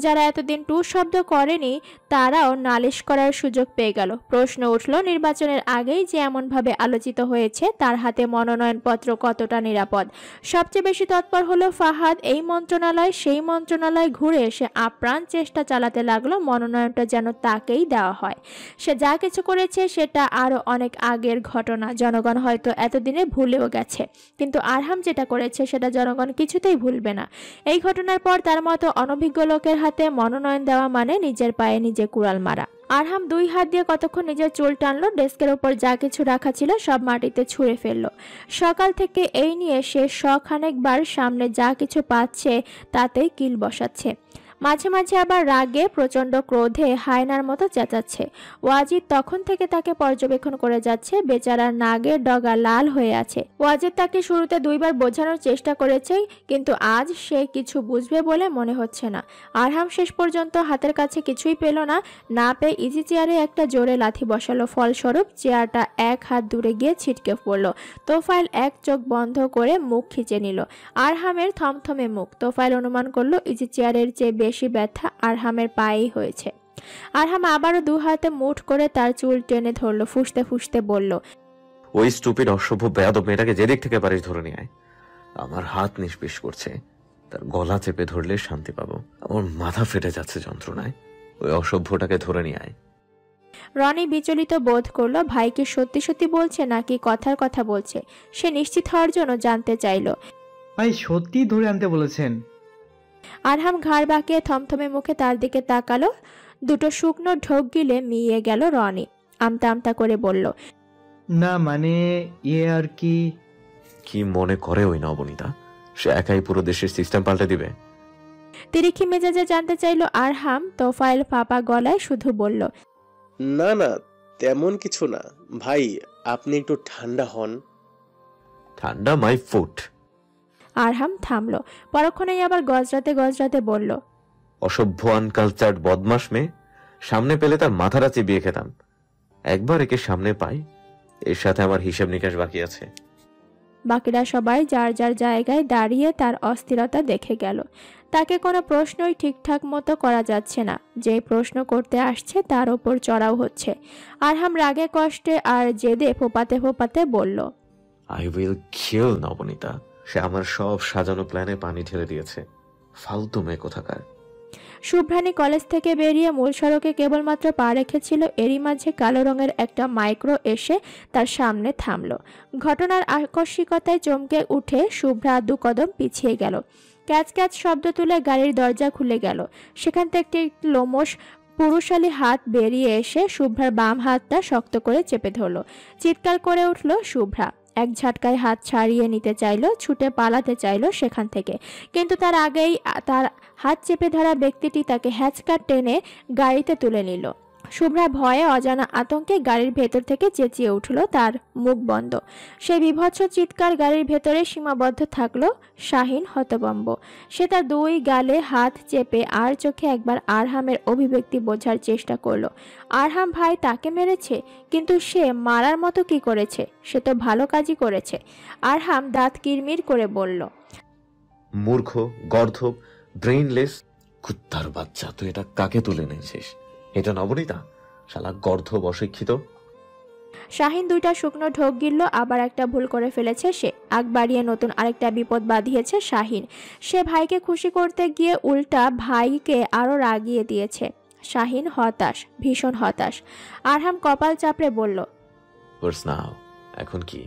যারা এতদিন টু শব্দ করেনি তারাও নালিশ করার সুযোগ পেয়ে গেল। প্রশ্ন উঠল, নির্বাচনের আগেই যে এমনভাবে আলোচিত হয়েছে তার হাতে মনোনয়নপত্র কতটা নিরাপদ। সবচেয়ে বেশি তৎপর হলো ফাহাদ। এই মন্ত্রণালয় সেই মন্ত্রণালয় ঘুরে এসে আপ্রাণ চেষ্টা চালাতে লাগলো মনোনয়নটা যেন তাকেই দেওয়া হয়। সে যা কিছু করেছে সেটা আরো অনেক আগের ঘটনা, জনগণ হয়তো এতদিনে ভুলে গেছে, কিন্তু আরহাম যেটা করেছে সেটা জনগণ কিছুতেই ভুলবে না। এই ঘটনার পর তার মতো অনভিজ্ঞ লোকের হাতে মনোনয়ন দেওয়া মানে নিজের পায়ে নিজে কুড়াল মারা। আরহাম 2 হাত দিয়ে কতক্ষণ নিজের চুল টানলো, ডেস্কের ওপর যা কিছু রাখা ছিল সব মাটিতে ছুঁড়ে ফেললো। সকাল থেকে এই নিয়ে সে শখানেকবার সামনে যা কিছু পাচ্ছে তাতেই কিল বসাচ্ছে। মাঝে মাঝে আবার রাগে প্রচন্ড ক্রোধে হায়নার মতো চেঁচাচ্ছে। ওয়াজিদ তখন থেকে তাকে পর্যবেক্ষণ করে যাচ্ছে। বেচারার নাগের ডগা লাল হয়ে আছে। ওয়াজিদ তাকে শুরুতে 2 বার বোঝানোর চেষ্টা করেছে, কিন্তু আজ সে কিছু বুঝবে বলে মনে হচ্ছে না। আরহাম শেষ পর্যন্ত হাতের কাছে কিছুই পেল না, না পেয়ে ইজি চেয়ারে একটা জোরে লাথি বসালো। ফলস্বরূপ চেয়ারটা 1 হাত দূরে গিয়ে ছিটকে পড়ল। তোফাইল এক চোখ বন্ধ করে মুখ খিচে নিল। আরহামের থমথমে মুখ। তোফাইল অনুমান করলো ইজি চেয়ারের চেয়ে বেশি ব্যথা আরহামের পায়েই হয়েছে। আরহাম আবারও 2 হাতে মুঠ করে তার চুল টেনে ধরলো, ফুঁসতে ফুঁসতে বলল, ওই স্টুপিড অসভ্য বেয়াদব মেয়েটাকে যেদিক থেকে পারিস ধরে নিয়ে আয়। আমার হাত নিষ্পিস করছে, তার গলা চেপে ধরলে শান্তি পাবো। আমার মাথা ফেটে যাচ্ছে যন্ত্রণায়। ওই অসভ্যটাকে ধরে নিয়ে আয়। রনি বিচলিত বোধ করলো, ভাই কি সত্যি সত্যি বলছে নাকি কথার কথা বলছে। সে নিশ্চিত হওয়ার জন্য জানতে চাইল, ভাই সত্যি ধরে আনতে বলেছেন? আরহাম ঘাড় বাঁকিয়ে থমথমে মুখে তার দিকে তাকালো। 2টো শুকনো ঢোক গিলে মিয়ে গেল রনি। আমতা আমতা করে বলল, না মানে আর কি। কি মনে করে ওই নবনীতা? সে একাই পুরো দেশের সিস্টেম পাল্টে দিবে? তিরিক্ষি মেজাজে জানতে চাইল আরহাম। তোফাইল ফাঁপা গলায় শুধু বলল, না না তেমন কিছু না ভাই, আপনি একটু ঠান্ডা হন। ঠান্ডা মাই ফুট। আরহাম থামলো। পরক্ষণেই আবার গজরাতে গজরাতে বলল, অসভ্য আনকালচার্ড বদমাস মেয়ে। সামনে পেলে তার মাথাটা চিবিয়ে খেতাম। একবার একে সামনে পাই, এর সাথে আমার হিসাব নিকাশ বাকি আছে। বাকিরা সবাই যার যার জায়গায় দাঁড়িয়ে তার অস্থিরতা দেখে গেল। তাকে কোনো প্রশ্নই ঠিকঠাক মতো করা যাচ্ছে না। যে প্রশ্ন করতে আসছে তার ওপর চড়াও হচ্ছে। আরহাম রাগে কষ্টে আর জেদে ফোপাতে ফোপাতে বলল, আই উইল কিল নবনীতা। সে আমার সব সাজানো প্ল্যানে পানি ঢেলে দিয়েছে। ফালতু মেয়ে কোথাকার। শুভ্রানী কলেজ থেকে বেরিয়ে মূল সড়কে কেবলমাত্র পা রেখেছিল, এরই মাঝে কালো রঙের একটা মাইক্রো এসে তার সামনে থামলো। ঘটনার আকস্মিকতায় চমকে উঠে শুভ্রা 2 কদম পিছিয়ে গেল। ক্যাচ ক্যাচ শব্দ তুলে গাড়ির দরজা খুলে গেল। সেখান থেকে একটি লোমশ পুরুষালী হাত বেরিয়ে এসে শুভ্রার বাম হাতটা শক্ত করে চেপে ধরল। চিৎকার করে উঠল শুভ্রা। এক ঝটকায় হাত ছাড়িয়ে নিতে চাইল, ছুটে পালাতে চাইল সেখান থেকে, কিন্তু তার আগেই তার হাত চেপে ধরা ব্যক্তিটি তাকে হ্যাচকা টেনে গাড়িতে তুলে নিল। শুভ্রা ভয়ে অজানা আতঙ্কে গাড়ির ভেতর থেকে চেঁচিয়ে উঠল, তার মুখ বন্ধ। সেই বিভৎস চিৎকার গাড়ির ভেতরে সীমাবদ্ধ থাকলো। শাহিন হতভম্ব। সে তার 2 গালে হাত চেপে আর চোখে একবার আরহামের অভিব্যক্তি বোঝার চেষ্টা করলো। আরহাম ভাই তাকে মেরেছে, কিন্তু সে মারার মতো কি করেছে? সে তো ভালো কাজই করেছে। আরহাম দাঁত কিরমির করে বলল, মূর্খ, গর্ধব, ব্রেইনলেস কুত্তার বাচ্চা, তুই এটা কাকে তুলে নিয়েছিস? এটা নবনীতা? শালা গর্ধব অশিক্ষিত। শাহিন 2টা শুকনো ঢোক গিলল। আবার একটা ভুল করে ফেলেছে সে। আগ বাড়িয়ে নতুন আরেকটা বিপদ বাঁধিয়েছে শাহিন। সে ভাইকে খুশি করতে গিয়ে উল্টা ভাইকে আরো রাগিয়ে দিয়েছে। শাহিন হতাশ, ভীষণ হতাশ। আরহাম কপাল চাপড়ে বলল, এখন কি?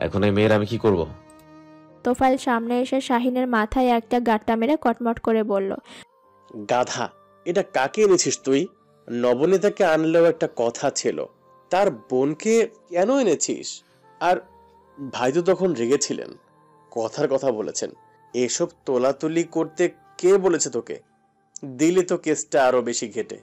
এখন এই মেয়ের আমি কি করব? তোফাইল সামনে এসে শাহিনের মাথায় একটা গাঁট্টা মেরে কটমট করে বলল, গাধা, এটা কাকে এনেছিস তুই? নবনীতাকে আনলেও একটা কথা ছিল, তার বোনকে কেন এনেছিস? আর ভাই তো তখন রেগেছিলেন, কথার কথা বলেছেন। এসব তোলাতুলি করতে কে বলেছে তোকে? দিলে তো কেসটা আরো বেশি ঘেটে।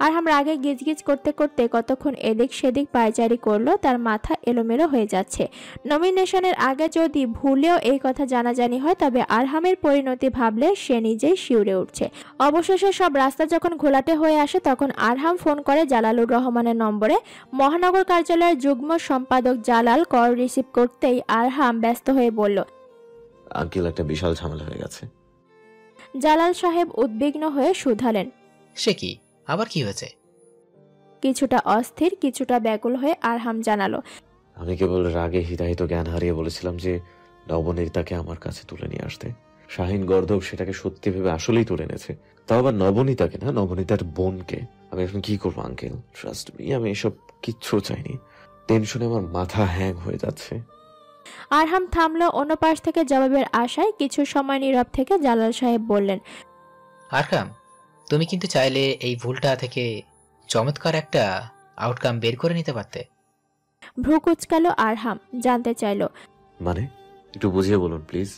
আরহাম রাগে গিজগিজ করতে করতে কতক্ষণ এদিক সেদিক পায়চারি করলো, তার মাথা এলোমেলো হয়ে যাচ্ছে। নমিনেশনের আগে যদি ভুলেও এই কথা জানাজানি হয়, তবে আরহামের পরিণতি ভাবলে সে নিজেই শিউরে উঠছে। অবশেষে সব রাস্তা যখন ঘোলাটে হয়ে আসে, তখন আরহাম ফোন করে জালালুর রহমানের নম্বরে। মহানগর কার্যালয়ের যুগ্ম সম্পাদক জালাল কল রিসিভ করতেই আরহাম ব্যস্ত হয়ে বলল, আঙ্কেল, একটা বিশাল ঝামেলা হয়ে গেছে। জালাল সাহেব উদ্বিগ্ন হয়ে শুধালেন, সে কি? আবার কি হয়েছে? কিছুটা অস্থির, কিছুটা ব্যাকুল হয়ে আরহাম জানালো, আমি কেবল রাগে হিতাহিত জ্ঞান হারিয়ে বলেছিলাম যে নবনীতাকে আমার কাছে তুলে নিয়ে আসতে। শাহিন গর্ধব সেটাকে সত্যি ভেবে আসলেই তুলে এনেছে, তাও আবার নবনীতাকে না, নবনীতার বোনকে। আমি এখন কি করবো আঙ্কেল? ট্রাস্ট মি, আমি এসব কিচ্ছু চাইনি। টেনশনে আমার মাথা হ্যাং হয়ে যাচ্ছে। আরহাম থামলো। অন্য পাশ থেকে জবাবের আশায় কিছু সময় নীরব থেকে জালাল সাহেব বললেন, আরহাম, তুমি কিন্তু চাইলে এই ভুলটা থেকে চমৎকার একটা আউটকাম বের করে নিতে পারতে। ভ্রু কুচকালো আরহাম, জানতে চাইল, মানে একটু বুঝিয়ে বলুন প্লিজ।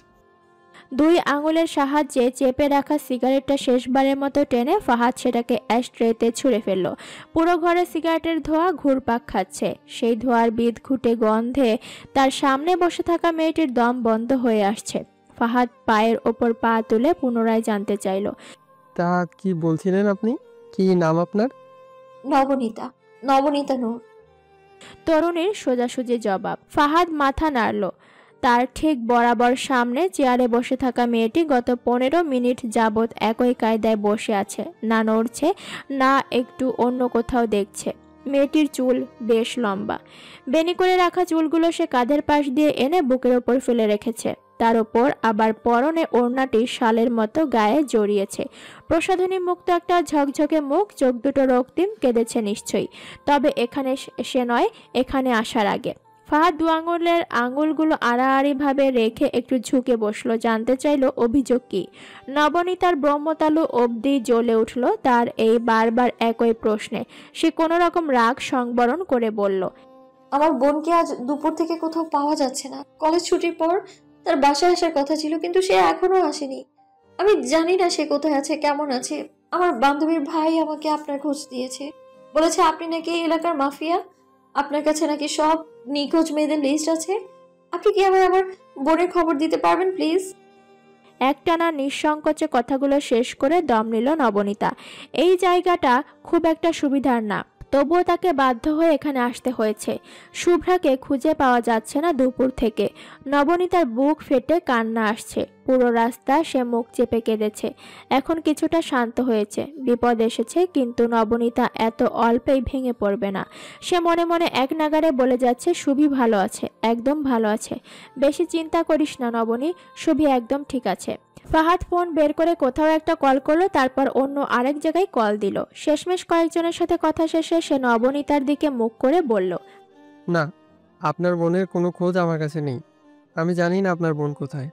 2 আঙুলের সাহায্যে চেপে রাখা সিগারেটটা শেষবারের মতো টেনে ফাহাদ সেটাকে অ্যাশট্রেতে ছুঁড়ে ফেলল। পুরো ঘরে সিগারেটের ধোঁয়া ঘুরপাক খাচ্ছে। সেই ধোঁয়ার বিদঘুটে গন্ধে তার সামনে বসে থাকা মেয়েটির দম বন্ধ হয়ে আসছে। ফাহাদ পায়ের ওপর পা তুলে পুনরায় জানতে চাইল, তা কি বলছিলেন আপনি? কি নাম আপনার? নবনীতা। নবনীতা নূর। তরুণীর সোজাসুজি জবাব। ফাহাদ মাথা নাড়ল। তার ঠিক বরাবর সামনে চেয়ারে বসে থাকা মেয়েটি গত 15 মিনিট যাবৎ একই কায়দায় বসে আছে, না নড়ছে না একটু অন্য কোথাও দেখছে। মেয়েটির চুল বেশ লম্বা। বেনি করে রাখা চুলগুলো সে কাঁধের পাশ দিয়ে এনে বুকের ওপর ফেলে রেখেছে। তার ওপর আবার পরনে ওড়নাটি শালের মতো গায়ে জড়িয়েছে। প্রসাধনী মুক্ত একটা ঝকঝকে মুখ, চোখ দুটো রক্তিম, কেঁদেছে নিশ্চয়ই। তবে এখানে সে নয়, এখানে আসার আগে। ফাহাদ 2 আঙুলের আঙুলগুলো আড়াআড়ি ভাবে রেখে একটু ঝুঁকে বসলো, জানতে চাইলো অভিযোগ কি। নবনীতার ব্রহ্মতালু অবধি জ্বলে উঠল তার এই বারবার একই প্রশ্নে। সে কোনো রকম রাগ সংবরণ করে বলল, আমার বোনকে আজ দুপুর থেকে কোথাও পাওয়া যাচ্ছে না। কলেজ ছুটির পর তার বাসায় আসার কথা ছিল, কিন্তু সে এখনো আসেনি। আমি জানি না সে কোথায় আছে, কেমন আছে। আমার বান্ধবীর ভাই আমাকে আপনার খোঁজ দিয়েছে, বলেছে আপনি নাকি এই এলাকার মাফিয়া, আপনার কাছে নাকি সব নিখোঁজ মেয়েদের লিস্ট আছে। আপনি কি আমার বোনের খবর দিতে পারবেন প্লিজ? একটানা নিঃসংকোচে কথাগুলো শেষ করে দম নিল নবনীতা। এই জায়গাটা খুব একটা সুবিধার না, তবুও তাকে বাধ্য হয়ে এখানে আসতে হয়েছে। শুভ্রাকে খুঁজে পাওয়া যাচ্ছে না দুপুর থেকে। নবনীতার বুক ফেটে কান্না আসছে। পুরো রাস্তা সে মুখ চেপে কেঁদেছে। এখন কিছুটা শান্ত হয়েছে। বিপদ এসেছে, কিন্তু নবনীতা এত অল্পেই ভেঙে পড়বে না। সে মনে মনে এক নাগারে বলে যাচ্ছে, শুভি ভালো আছে, একদম ভালো আছে। বেশি চিন্তা করিস না নবনী, শুভি একদম ঠিক আছে। ফাহাদ ফোন বের করে কোথাও একটা কল করলো, তারপর অন্য আরেক জায়গায় কল দিল। শেষমেশ কয়েকজনের সাথে কথা শেষে সে নবনীতার দিকে মুখ করে বলল, না, আপনার বোনের কোনো খোঁজ আমার কাছে নেই। আমি জানি না আপনার বোন কোথায়।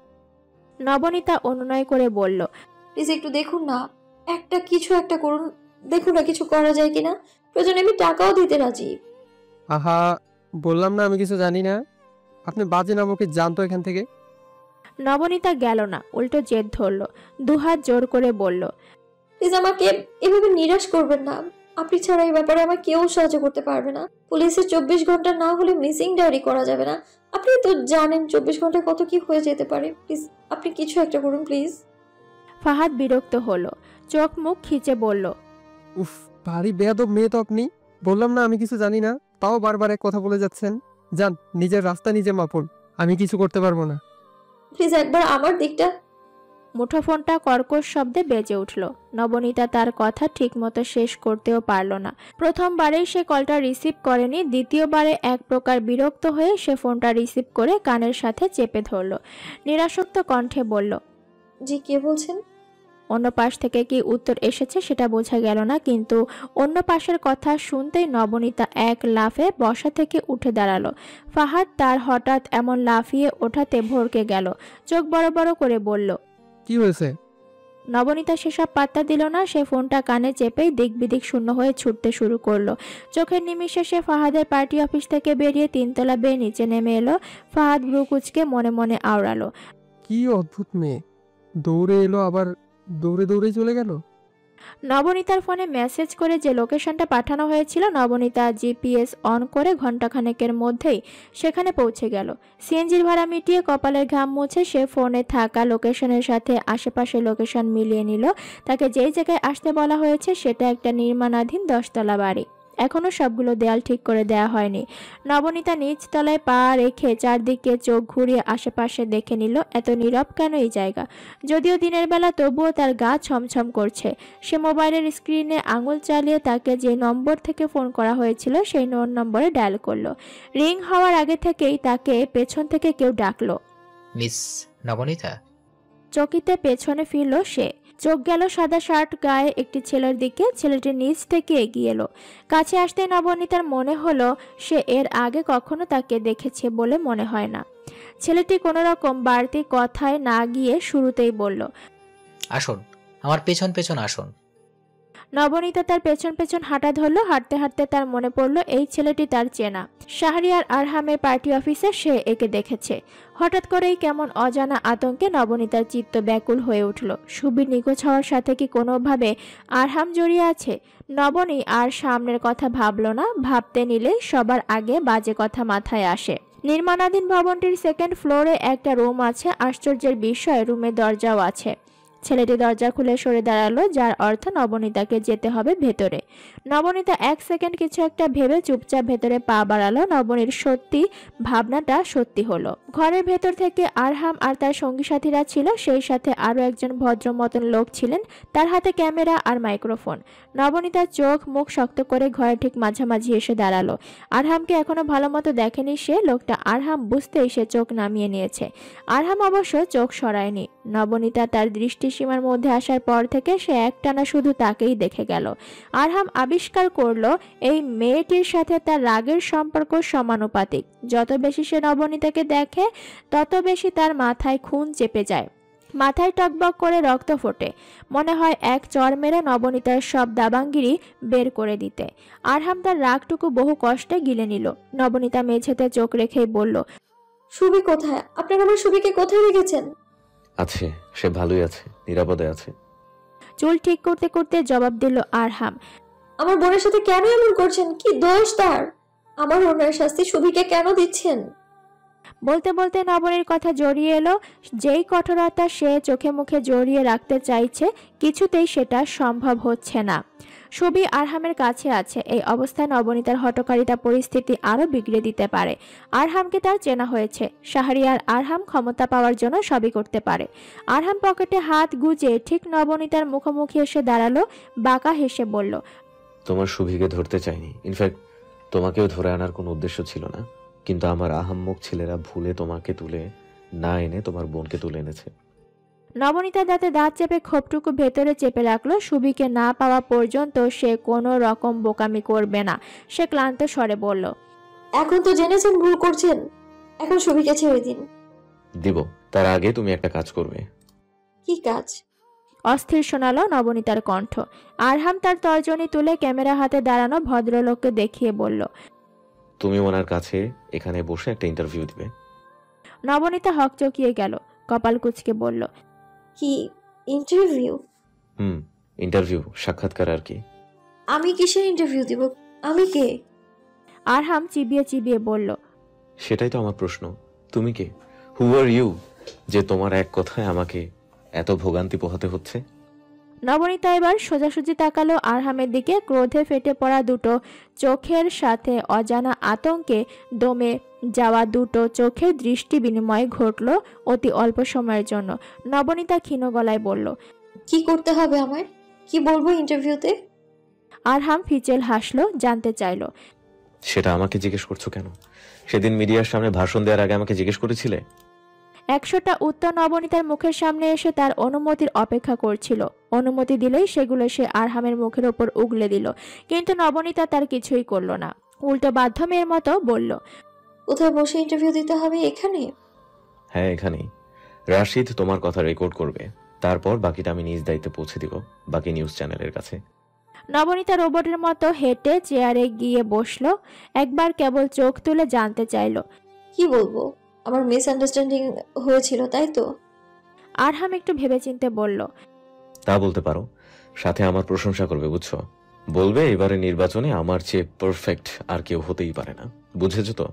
নবনীতা অনুনয় করে বলল, প্লিজ একটু দেখুন না, কিছু একটা করুন, দেখুন না কিছু করা যায় কিনা, প্রয়োজনে আমি টাকাও দিতে রাজি। আহা, বললাম না আমি কিছু জানি না। আপনি বাজে নামকে জানতো এখান থেকে। নবনীতা গেল না, উল্টো জেদ ধরল, দুহাত জোর করে বলল, প্লিজ আমাকে এভাবে নিরাশ করবেন না। আপনি ছাড়া এই ব্যাপারে আমার কেউ সাহায্য করতে পারবে না। পুলিশের 24 ঘন্টা না হলে মিসিং ডায়েরি করা যাবে না। আপনি তো জানেন 24 ঘন্টায় কত কি হয়ে যেতে পারে। প্লিজ আপনি কিছু একটা করুন প্লিজ। ফাহাদ বিরক্ত হলো, চোখ মুখ খিচে বলল, উফ, ভারী বেয়াদব মেয়ে তো আপনি। বললাম না আমি কিছু জানি না, তাও বারবার এক কথা বলে যাচ্ছেন। যান, নিজের রাস্তা নিজে মাপুন, আমি কিছু করতে পারবো না। প্লিজ একবার আমার দিকটা। মুঠোফোনটা কর্কশ শব্দে বেজে উঠল। নবনীতা তার কথা ঠিকমতো শেষ করতেও পারল না। প্রথমবারেই সে কলটা রিসিভ করেনি, দ্বিতীয়বারে এক প্রকার বিরক্ত হয়ে সে ফোনটা রিসিভ করে কানের সাথে চেপে ধরল। নিরাসক্ত কণ্ঠে বলল, জি কে বলছেন? অন্য পাশ থেকে কি উত্তর এসেছে সেটা বোঝা গেল না, কিন্তু অন্য পাশের কথা শুনতেই নবনীতা এক লাফে বসা থেকে উঠে দাঁড়ালো। ফাহাদ তার হঠাৎ এমন লাফিয়ে ওঠাতে ভড়কে গেল, চোখ বড় বড় করে বলল, কি হয়েছে? নবনীতা সেসব পাত্তা দিল না। সে ফোনটা কানে চেপেই দিক বিদিক শূন্য হয়ে ছুটতে শুরু করলো। চোখের নিমিষে সে ফাহাদের পার্টি অফিস থেকে বেরিয়ে 3 তলা বেয়ে নিচে নেমে এলো। ফাহাদ ভ্রু কুঁচকে মনে মনে আওড়ালো, কি অদ্ভুত মেয়ে, দৌড়ে এলো আবার দৌড়ে দৌড়ে চলে গেল। নবনীতার ফোনে মেসেজ করে যে লোকেশনটা পাঠানো হয়েছিল, নবনীতা জিপিএস অন করে ঘন্টাখানেকের মধ্যেই সেখানে পৌঁছে গেল। সিএনজির ভাড়া মিটিয়ে কপালের ঘাম মুছে সে ফোনে থাকা লোকেশনের সাথে আশেপাশের লোকেশন মিলিয়ে নিল। তাকে যেই জায়গায় আসতে বলা হয়েছে সেটা একটা নির্মাণাধীন 10 তলা বাড়ি। এখনো সবগুলো দেয়াল ঠিক করে দেয়া হয়নি। নবনীতা নিচ তলায় পা রেখে চারদিকে চোখ ঘুরিয়ে আশেপাশে দেখে নিল। এত নীরব কেন এই জায়গা? যদিও দিনের বেলা, তবুও তার গা ছমছম করছে। সে মোবাইলের স্ক্রিনে আঙুল চালিয়ে তাকে যে নম্বর থেকে ফোন করা হয়েছিল সেই নম্বরে ডায়াল করলো। রিং হওয়ার আগে থেকেই তাকে পেছন থেকে কেউ ডাকলো, মিস নবনীতা। চকিতে পেছনে ফিরল সে। চোখ গেল সাদা শার্ট গায়ে একটি ছেলের দিকে। ছেলেটি নিচ থেকে এগিয়ে এলো। কাছে আসতে নবনীতার মনে হলো সে এর আগে কখনো তাকে দেখেছে বলে মনে হয় না। ছেলেটি কোনো রকম বাড়তি কথায় না গিয়ে শুরুতেই বলল, আসুন, আমার পেছন পেছন আসুন। নবনীতা তার পেছন পেছন হাঁটা ধরলো। হাঁটতে হাঁটতে তার মনে পড়ল এই ছেলেটি তার চেনা। শাহরিয়ার আরহামের পার্টি অফিসে সে একে দেখেছে। হঠাৎ করেই কেমন অজানা আতঙ্কে নবনীতার চিত্ত ব্যাকুল হয়ে উঠল। সুবীর নিখোঁজ হওয়ার সাথে কি কোনোভাবে আরহাম জড়িয়ে আছে? নবনী আর সামনের কথা ভাবল না। ভাবতে নিলে সবার আগে বাজে কথা মাথায় আসে। নির্মাণাধীন ভবনটির 2nd ফ্লোরে একটা রুম আছে। আশ্চর্যের বিষয়, রুমের দরজাও আছে। ছেলেটি দরজা খুলে সরে দাঁড়ালো, যার অর্থ নবনীতাকে যেতে হবে ভেতরে। নবনীতা 1 সেকেন্ড কিছু একটা ভেবে চুপচাপ ভেতরে পা বাড়ালো। নবনীর সত্যি ভাবনাটা সত্যি হলো। ঘরের ভেতর থেকে আরহাম আর তার সঙ্গী সাথীরা ছিল, সেই সাথে আরো একজন ভদ্র মতন লোক ছিলেন, তার হাতে ক্যামেরা আর মাইক্রোফোন। নবনীতার চোখ মুখ শক্ত করে ঘরের ঠিক মাঝামাঝি এসে দাঁড়ালো। আরহামকে এখনো ভালো মতো দেখেনি সে। লোকটা আরহাম বুঝতেই সে চোখ নামিয়ে নিয়েছে। আরহাম অবশ্য চোখ সরায়নি। নবনীতা তার দৃষ্টিসীমার মধ্যে আসার পর থেকে সে একটানা শুধু তাকেই দেখে গেল। আরহাম আবিষ্কার করলো এই মেয়েটির সাথে তার রাগের সম্পর্ক সমানুপাতিক। যত বেশি সে নবনীতাকে দেখে তত বেশি তার মাথায় খুন চেপে যায়, মাথায় টকবক করে রক্ত ফোটে। মনে হয় এক চর মেরে নবনীতার সব দাবাঙ্গিরি বের করে দিতে। আরহাম তার রাগটুকু বহু কষ্টে গিলে নিল। নবনীতা মেঝেতে চোখ রেখেই বলল, সুবি কোথায়? আপনারা আমার সুবিকে কোথায় রেখেছেন? আছে, সে ভালোই আছে, নিরাপদে আছে। চুল ঠিক করতে করতে জবাব দিল আরহাম, আমার বোনের সাথে কেন এমন করছেন? কি দোষ তার? আমার অন্যায়ের শাস্তি সুবিকে কেন দিচ্ছেন? বলতে বলতে নবনীর কথা জড়িয়ে এলো। যেই কঠোরতা সে চোখে মুখে জড়িয়ে রাখতে চাইছে, কিছুতেই সেটা সম্ভব হচ্ছে না। সুবি আরহামের কাছে আছে। এই অবস্থায় নবনীতার হঠকারিতা পরিস্থিতি আরো বিগড়ে দিতে পারে। আরহামকে তার চেনা হয়েছে। শাহরিয়ার আরহাম ক্ষমতা পাওয়ার জন্য সবই করতে পারে। আরহাম পকেটে হাত গুজে ঠিক নবনীতার মুখোমুখি এসে দাঁড়ালো। বাঁকা হেসে বলল, তোমার সুভিকে ধরতে চাইনি, ইনফ্যাক্ট তোমাকেও ধরে আনার কোনো উদ্দেশ্য ছিল না, কিন্তু আমার আহাম্মক ছেলেরা ভুলে তোমাকে তুলে না এনে তোমার বোনকে তুলে এনেছে। নবনীতা দাঁতে দাঁত চেপে ক্ষোভটুকু ভেতরে চেপে রাখলো। সুবিকে না পাওয়া পর্যন্ত সে কোনো রকম বোকামি করবে না। সে ক্লান্ত স্বরে বলল, এখন তো জেনেছেন ভুল করছেন, এখন সুবিকে ছেড়ে দিন। দিব, তার আগে তুমি একটা কাজ করবে। কি কাজ? অস্থির শোনালো নবনীতার কণ্ঠ। আরহাম তার তর্জনী তুলে ক্যামেরা হাতে দাঁড়ানো ভদ্রলোককে দেখিয়ে বলল, তুমি ওনার কাছে এখানে বসে একটা ইন্টারভিউ দিবে। নবনীতা হকচকিয়ে গেল, কপাল কুঁচকে বলল, কি ইন্টারভিউ? ইন্টারভিউ, সাক্ষাৎকার আর কি। আমি কিসের ইন্টারভিউ দিব? আমি কে? আরহাম চিবিয়ে চিবিয়ে বলল, সেটাই তো আমার প্রশ্ন, তুমি কে? হু আর ইউ, যে তোমার এক কথায় আমাকে এত ভোগান্তি পোহাতে হচ্ছে? নবনীতা এবার সোজাসুজি তাকালো আরহামের দিকে। ক্রোধে ফেটে পড়া দুটো চোখের সাথে অজানা আতঙ্কে দমে যাওয়া দুটো চোখের দৃষ্টি বিনিময় ঘটল অতি অল্প সময়ের জন্য। নবনীতা ক্ষীণ গলায় বলল, কি করতে হবে আমায়? কি বলবো ইন্টারভিউতে? আরহাম ফিচেল হাসলো, জানতে চাইলো, সেটা আমাকে জিজ্ঞেস করছো কেন? সেদিন মিডিয়ার সামনে ভাষণ দেওয়ার আগে আমাকে জিজ্ঞেস করেছিলে? 100টা উত্তর নবনীতার মুখের সামনে এসে তার অনুমতির অপেক্ষা করছিল। অনুমতি দিলেই সেগুলো সে আরহামের মুখের ওপর উগলে দিল, কিন্তু নবনীতা তার কিছুই করল না। উল্টো বাধ্য মেয়ের মতো বলল, কোথায় বসে ইন্টারভিউ দিতে হবে? এখানে? হ্যাঁ, এখানেই। রাশিদ তোমার কথা রেকর্ড করবে, তারপর বাকিটা আমি নিজ দায়িত্বে পৌঁছে দিব বাকি নিউজ চ্যানেলের কাছে। নবনীতা রোবটের মতো হেঁটে চেয়ারে গিয়ে বসলো। একবার কেবল চোখ তুলে জানতে চাইল, কি বলবো? আমার মিসআন্ডারস্ট্যান্ডিং হয়েছিল, তাই তো? আরহাম একটু ভেবেচিন্তে বলল, তা বলতে পারো, সাথে আমার প্রশংসা করবে, বুঝছো? বলবে এবারে নির্বাচনে আমার চেয়ে পারফেক্ট আর কেউ হতেই পারে না, বুঝেছো তো?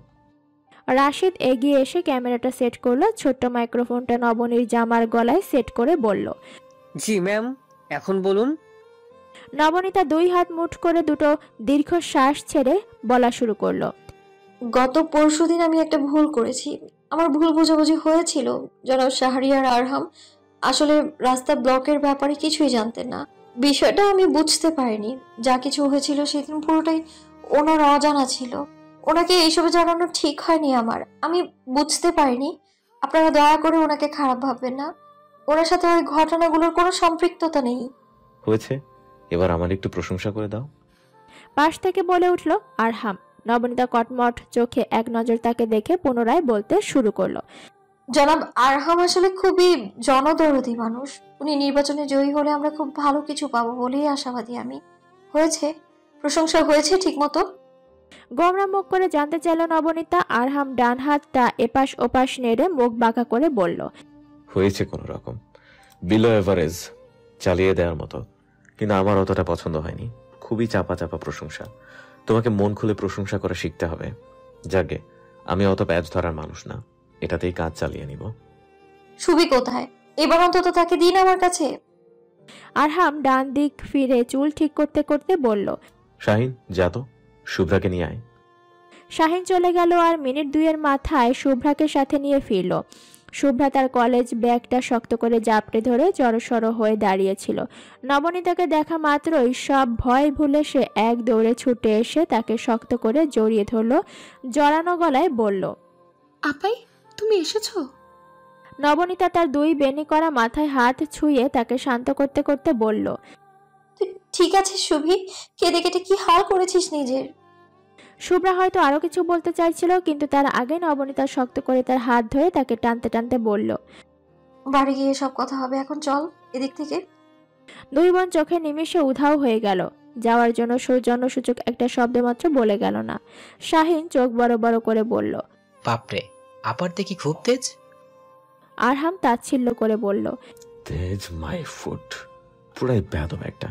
রাশিদ এগিয়ে এসে ক্যামেরাটা সেট করলো। ছোট্ট মাইক্রোফোনটা নবনীর জামার গলায় সেট করে বলল, জি ম্যাম, এখন বলুন। নবনীতা 2 হাত মুঠ করে দুটো দীর্ঘ শ্বাস ছেড়ে বলা শুরু করলো, গত পরশুদিন আমি একটা ভুল করেছি। আমার ভুল বোঝাবুঝি হয়েছিল। জনাব শাহরিয়ার আরহাম আসলে রাস্তা ব্লকের ব্যাপারে কিছুই জানতেন না। বিষয়টা আমি বুঝতে পারিনি। যা কিছু হয়েছিল সেদিন পুরোটাই ওনার অজানা ছিল। ওনাকে এইসবে জানানো ঠিক হয়নি আমার। আমি বুঝতে পারিনি। আপনারা দয়া করে ওনাকে খারাপ ভাববেন না। ওনার সাথে ওই ঘটনাগুলোর কোনো সম্পৃক্ততা নেই। হয়েছে, এবার আমার একটু প্রশংসা করে দাও। পাশ থেকে বলে উঠল আরহাম। নবনীতা কটমট চোখে এক নজর তাকে দেখে পুনরায় বলতে শুরু করলো, জনাব আরহাম আসলে খুবই জনদরদী মানুষ। উনি নির্বাচনে জয়ী হলে আমরা খুব ভালো কিছু পাবো বলেই আশাবাদী আমি। হয়েছে, প্রশংসা হয়েছে ঠিক মতো? গোমরা মুখ করে জানতে চাইল নবনীতা। আরহাম ডান হাতটা এপাশ ওপাশ নেড়ে মুখ বাঁকা করে বলল, হয়েছে কোনো রকম, বিলো এভারেজ, চালিয়ে দেওয়ার মতো। কিন্তু আমার অতটা পছন্দ হয়নি, খুবই চাপা চাপা প্রশংসা। তোমাকে মন খুলে প্রশংসা করা শিখতে হবে। যাকে আমি অত প্যাচ ধরার মানুষ না, এটাতেই কাজ চালিয়ে নিব। সুবি কোথায়? এবার অন্তত তাকে দিন আমার কাছে। আরহাম ডান দিক ফিরে চুল ঠিক করতে করতে বলল, শাহিন, যা তো, শুভ্রাকে নিয়ে আয়। শাহিন চলে গেল আর মিনিট 2-এর মাথায় শুভ্রাকে সাথে নিয়ে ফিরল। শুভ্রা তার কলেজ ব্যাগটা শক্ত করে জাপটে ধরে জড়সড় হয়ে দাঁড়িয়েছিল। নবনীতাকে দেখা মাত্রই সব ভয় ভুলে সে এক দৌড়ে ছুটে এসে তাকে শক্ত করে জড়িয়ে ধরল। জড়ানো গলায় বলল, আপাই, তুমি এসেছো? নবনীতা তার 2 বেনি করা মাথায় হাত ছুঁয়ে তাকে শান্ত করতে করতে বলল, তুই ঠিক আছে সুবি? কেঁদে কেটে কি হাল করেছিস নিজের? শুভ্রা হয়তো আরো কিছু বলতে চাইছিল, কিন্তু তার আগে নবনীতা শক্ত করে তার হাত ধরে তাকে টানতে টানতে বলল, বাড়ি গিয়ে সব কথা হবে, এখন চল এদিক থেকে। 2 বোন চোখে নিমিষে উধাও হয়ে গেল। যাওয়ার জন্য সৌজন্যসূচক একটা শব্দ মাত্র বলে গেল না। শাহিন চোখ বড় বড় করে বলল, বাপরে, আপার দেখি খুব তেজ। আরহাম তাচ্ছিল্য করে বলল, তেজ মাই ফুট, পুরাই বেয়াদব একটা।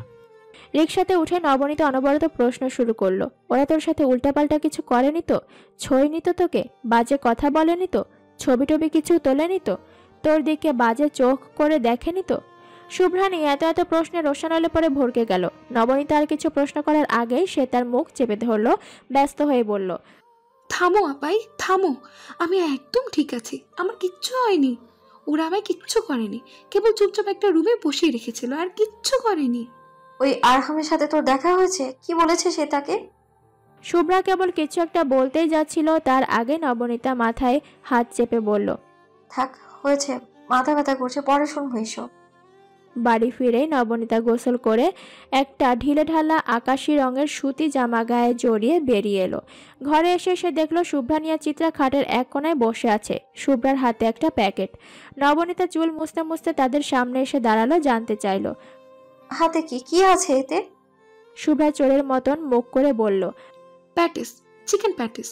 রিকশাতে উঠে নবনীতা অনবরত প্রশ্ন শুরু করলো, ওরা তোর সাথে উল্টাপাল্টা কিছু করেনি তো? ছয়নি তো তোকে? বাজে কথা বলেনি তো? ছবি টবি কিছু তোলেনি তো? তোর দিকে বাজে চোখ করে দেখেনি তো? শুভ্রানী এত এত প্রশ্নে রোশনালে পরে ভরকে গেল। নবনীতা আর কিছু প্রশ্ন করার আগেই সে তার মুখ চেপে ধরলো, ব্যস্ত হয়ে বলল, থামো আপাই, থামো। আমি একদম ঠিক আছি, আমার কিচ্ছু হয়নি। ওরা আমায় কিচ্ছু করেনি, কেবল চুপচাপ একটা রুমে বসিয়ে রেখেছিল, আর কিচ্ছু করেনি। ওই আরহামের সাথে তোর দেখা হয়েছে? কি বলেছে সে তাকে? শুভ্রা কেবল কিছু একটা বলতেই যাচ্ছিল, তার আগে নবনীতা মাথায় হাত চেপে বলল, থাক, হয়েছে, মাথা ব্যথা করছে, পরে শুনবো এসব। বাড়ি ফিরেই নবনীতা গোসল করে একটা ঢিলেঢালা আকাশি রঙের সুতি জামা গায়ে জড়িয়ে বেরিয়ে এলো। ঘরে এসে সে দেখলো শুভ্রানিয়া চিত্রা খাটের এক কোনায় বসে আছে, শুভ্রার হাতে একটা প্যাকেট। নবনীতা চুল মুছতে মুছতে তাদের সামনে এসে দাঁড়ালো, জানতে চাইলো হাতে কি আছে এতে। শুভ্রা চোরের মতন মুখ করে বলল, প্যাটিস, চিকেন প্যাটিস।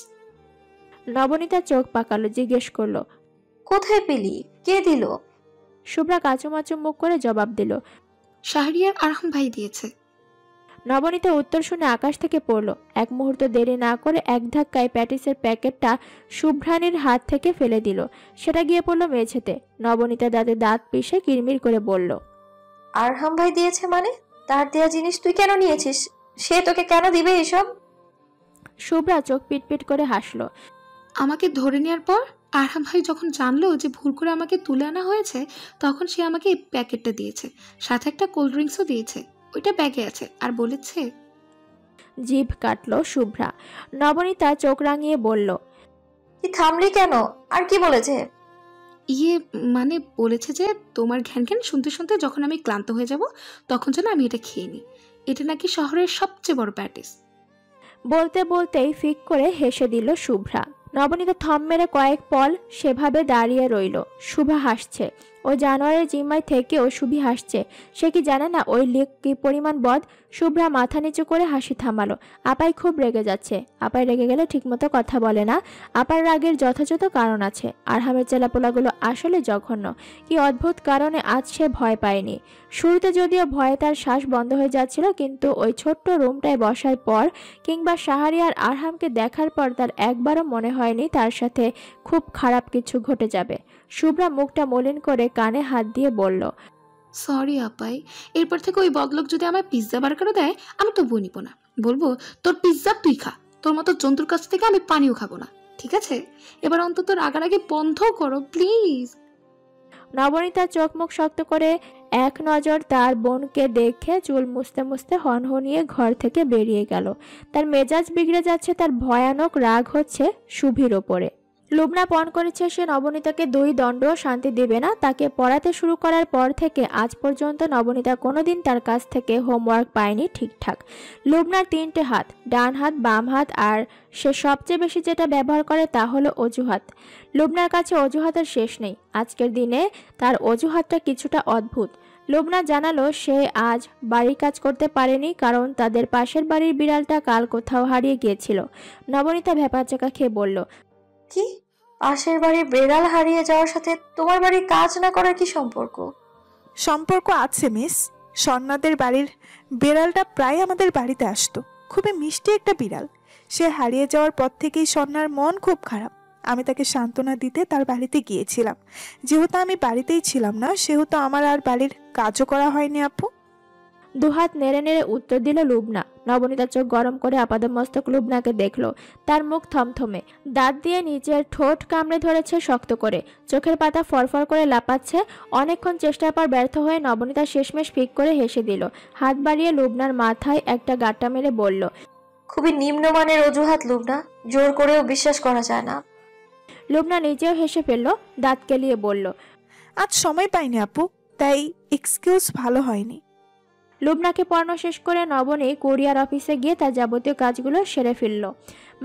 নবনীতা চোখ পাকালো, জিজ্ঞেস করলো, কোথায় পেলি, কে দিল? শুভ্রা কাচুমাচু মুখ করে জবাব দিল, শাহরিয়ার আরহাম ভাই দিয়েছে। নবনীতা উত্তর শুনে আকাশ থেকে পড়ল। এক মুহূর্ত দেরি না করে এক ধাক্কায় প্যাটিসের প্যাকেটটা শুভ্রানীর হাত থেকে ফেলে দিল। সেটা গিয়ে পড়ল মেঝেতে। নবনীতা দাঁতে দাঁত পিষে কিরমির করে বলল, আরহাম ভাই দিয়েছে মানে? তার দেয়া জিনিস তুই কেন নিয়েছিস? সে তোকে কেন দিবে এসব? শুভ্রা চোখ পিটপিট করে হাসলো। আমাকে ধরে নেওয়ার পর আরহাম ভাই যখন জানলো যে ভুল করে আমাকে তুলে আনা হয়েছে, তখন সে আমাকে এই প্যাকেটটা দিয়েছে, সাথে একটা কোল্ড ড্রিঙ্কসও দিয়েছে। ওইটা ব্যাগে আছে, আর বলেছে। জিভ কাটলো শুভ্রা। নবনীতা চোখ রাঙিয়ে বলল, কি থামলি কেন? আর কি বলেছে? মানে বলেছে যে তোমার ঘ্যান ঘ্যান শুনতে শুনতে যখন আমি ক্লান্ত হয়ে যাব, তখন যেন আমি এটা খেয়ে নিই। এটা নাকি শহরের সবচেয়ে বড় প্যাটিস। বলতে বলতেই ফিক করে হেসে দিল শুভ্রা। নবনীতা থম মেরে কয়েক পল সেভাবে দাঁড়িয়ে রইল। শুভা হাসছে। ও জানোয়ারের জিম্মায় থেকেও শুভি হাসছে। সে কি জানে না ওই লিক কি পরিমাণ বদ? শুভ্রা মাথা নিচু করে হাসি থামালো। আপাই খুব রেগে যাচ্ছে। আপাই রেগে গেলে ঠিকমতো কথা বলে না। আপার রাগের যথাযথ কারণ আছে। আরহামের চেলাপোলাগুলো আসলে জঘন্য। কি অদ্ভুত কারণে আজ সে ভয় পায়নি। শুরুতে যদিও ভয়ে তার শ্বাস বন্ধ হয়ে যাচ্ছিল, কিন্তু ওই ছোট্ট রুমটায় বসার পর কিংবা শাহরিয়ার আরহামকে দেখার পর তার একবারও মনে হয়নি তার সাথে খুব খারাপ কিছু ঘটে যাবে। শুভ্রা মুখটা মলিন করে কানে হাত দিয়ে বলল, সরি আপাই, এরপর থেকে ওই বদলোক যদি আমার পিৎজা বার্গারও দেয়, আমি তো নিব না। বলবো, তোর পিৎজা তুই খা, তোর মতো জন্তুর কাছ থেকে আমি পানিও খাবো না, ঠিক আছে? এবার অন্তত রাগারাগি বন্ধ করো প্লিজ। নবনীতা চোখ মুখ শক্ত করে এক নজর তার বোনকে দেখে চুল মুছতে মুছতে হনহনিয়ে ঘর থেকে বেরিয়ে গেল। তার মেজাজ বিগড়ে যাচ্ছে, তার ভয়ানক রাগ হচ্ছে শুভির ওপরে। লুবনা পণ করেছে সে নবনীতাকে 2 দণ্ডও শান্তি দেবে না। তাকে পড়াতে শুরু করার পর থেকে আজ পর্যন্ত নবনীতা কোনোদিন তার কাছ থেকে হোমওয়ার্ক পায়নি ঠিকঠাক। লুবনার 3টে হাত, ডান হাত, বাম হাত, আর সে সবচেয়ে বেশি যেটা ব্যবহার করে তা হলো অজুহাত। লুবনার কাছে অজুহাতের শেষ নেই। আজকের দিনে তার অজুহাতটা কিছুটা অদ্ভুত। লুবনা জানালো সে আজ বাড়ির কাজ করতে পারেনি কারণ তাদের পাশের বাড়ির বিড়ালটা কাল কোথাও হারিয়ে গিয়েছিল। নবনীতা ভ্যাপাচাকা খেয়ে বলল, কি? পাশের বাড়ির বেড়াল হারিয়ে যাওয়ার সাথে তোমার বাড়ির কাজ না করার কি সম্পর্ক? সম্পর্ক আছে মিস। স্বর্ণাদের বাড়ির বিড়ালটা প্রায় আমাদের বাড়িতে আসতো। খুবই মিষ্টি একটা বিড়াল। সে হারিয়ে যাওয়ার পর থেকেই স্বর্ণার মন খুব খারাপ। আমি তাকে সান্ত্বনা দিতে তার বাড়িতে গিয়েছিলাম। যেহেতু আমি বাড়িতেই ছিলাম না, সেহেতু আমার আর বাড়ির কাজও করা হয়নি আপু। দুহাত নেড়ে নেড়ে উত্তর দিল লুবনা। নবনীতা চোখ গরম করে আপাদমস্তক লুবনাকে দেখলো। তার মুখ থমথমে, দাঁত দিয়ে নিচের ঠোঁট কামড়ে ধরেছে শক্ত করে, চোখের পাতা ফরফর করে লাপাচ্ছে। অনেকক্ষণ চেষ্টার পর ব্যর্থ হয়ে নবনীতা শেষমেশ ফিক করে হেসে দিল। হাত বাড়িয়ে লুবনার মাথায় একটা গাঁট্টা মেরে বলল, খুবই নিম্নমানের অজুহাত লুবনা, জোর করেও বিশ্বাস করা যায় না। লুবনা নিজেও হেসে ফেলল, দাঁত কেলিয়ে বলল, আজ সময় পাইনি আপু, তাই এক্সকিউজ ভালো হয়নি। লুবনাকে পড়ানো শেষ করে নবনী কুরিয়ার অফিসে গিয়ে তার যাবতীয় কাজগুলো সেরে ফেলল।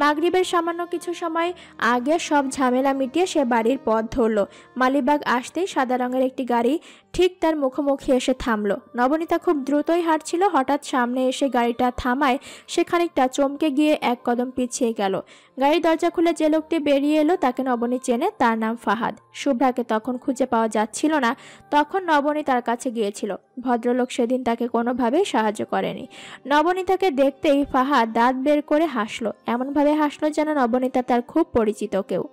মাগরিবের সামান্য কিছু সময় আগে সব ঝামেলা মিটিয়ে সে বাড়ির পথ ধরল। মালিবাগ আসতেই সাদা রঙের একটি গাড়ি ঠিক তার মুখোমুখি এসে থামলো। নবনীতা খুব দ্রুতই হাঁটছিল। হঠাৎ সামনে এসে গাড়িটা থামায় সে খানিকটা চমকে গিয়ে এক কদম পিছিয়ে গেল। গাড়ির দরজা খুলে যে লোকটি বেরিয়ে এলো তাকে নবনী চেনে, তার নাম ফাহাদ। শুভ্রাকে তখন খুঁজে পাওয়া যাচ্ছিল না, তখন নবনী তার কাছে গিয়েছিল। ভদ্রলোক সেদিন তাকে কোনোভাবেই সাহায্য করেনি। নবনীতাকে দেখতেই ফাহাদ দাঁত বের করে হাসলো, এমনভাবে হাসলো যেন নবনীতা তার খুব পরিচিত কেউ।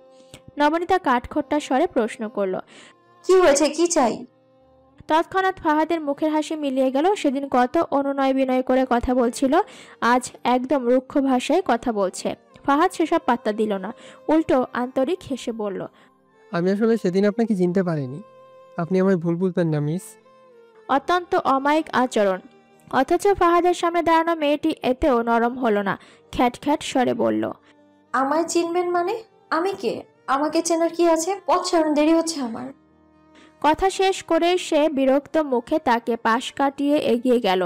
নবনীতা কাঠখোট্টা স্বরে প্রশ্ন করলো, কি হয়েছে, কি চাই? তৎক্ষণাৎ ফাহাদের মুখের হাসি মিলিয়ে গেল। সেদিন কত অনুনয় বিনয় করে কথা বলছিল, আজ একদম রুক্ষ ভাষায় কথা বলছে। ফাহাদ সেসব পাত্তা দিল না, উল্টো আন্তরিক হেসে বলল, আমি আসলে সেদিন আপনাকে চিনতে পারিনি। আপনি আমায় ভুল বলতেন না মিস। অত্যন্ত অমায়িক আচরণ, অথচ ফাহাদের সামনে দাঁড়ানো মেয়েটি এতেও নরম হলো না। খ্যাট খ্যাট স্বরে বলল, আমায় চিনবেন মানে? আমি কে? আমাকে চেনার কি আছে? পথ ছাড়ুন, দেরি হচ্ছে আমার। কথা শেষ করে সে বিরক্ত মুখে তাকে পাশ কাটিয়ে এগিয়ে গেল।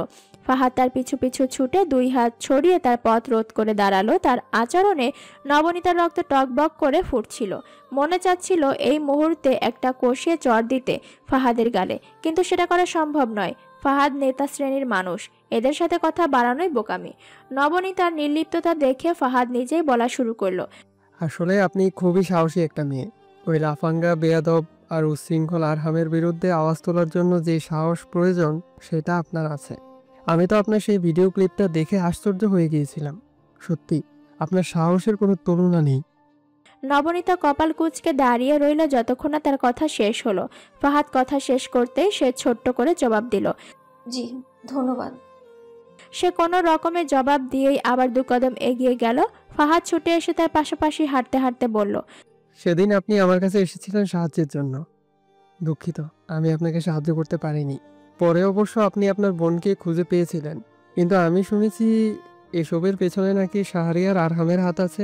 ফাহাদ তার পিছু পিছু ছুটে 2 হাত ছড়িয়ে তার পথ রোধ করে দাঁড়ালো। তার আচরণে নবনীতার রক্ত টকবক করে ফুটছিল। মনে চাচ্ছিল এই মুহূর্তে একটা কষিয়ে চড় দিতে ফাহাদের গালে, কিন্তু সেটা করা সম্ভব নয়। ফাহাদ নেতা শ্রেণীর মানুষ, এদের সাথে কথা বাড়ানোই বোকামি। নবনীতার নির্লিপ্ততা দেখে ফাহাদ নিজেই বলা শুরু করলো, আসলে আপনি খুবই সাহসী একটা মেয়ে। ওই লাফাঙ্গা, বেয়াদব আর উচ্ছৃঙ্খল আরহামের বিরুদ্ধে আওয়াজ তোলার জন্য যে সাহস প্রয়োজন সেটা আপনার আছে। আমি তো আপনার সেই ভিডিও ক্লিপটা দেখে আশ্চর্য হয়ে গিয়েছিলাম। সত্যি আপনার সাহসের কোনো তুলনা নেই। নবনীতা কপাল কুঁচকে দাঁড়িয়ে রইল যতক্ষণ না তার কথা শেষ হলো। ফাহাদ কথা শেষ করতেই সে ছোট্ট করে জবাব দিল, জি ধন্যবাদ। সে কোনো রকমের জবাব দিয়েই আবার 2 কদম এগিয়ে গেল। ফাহাদ ছুটে এসে তার পাশাপাশি হাঁটতে হাঁটতে বলল, সেদিন আপনি আমার কাছে এসেছিলেন সাহায্যের জন্য। দুঃখিত আমি আপনাকে সাহায্য করতে পারিনি। পরে অবশ্য আপনি আপনার বোনকে খুঁজে পেয়েছিলেন, কিন্তু আমি শুনেছি এসবের পেছনে নাকি শাহরিয়ার আরহামের হাত আছে।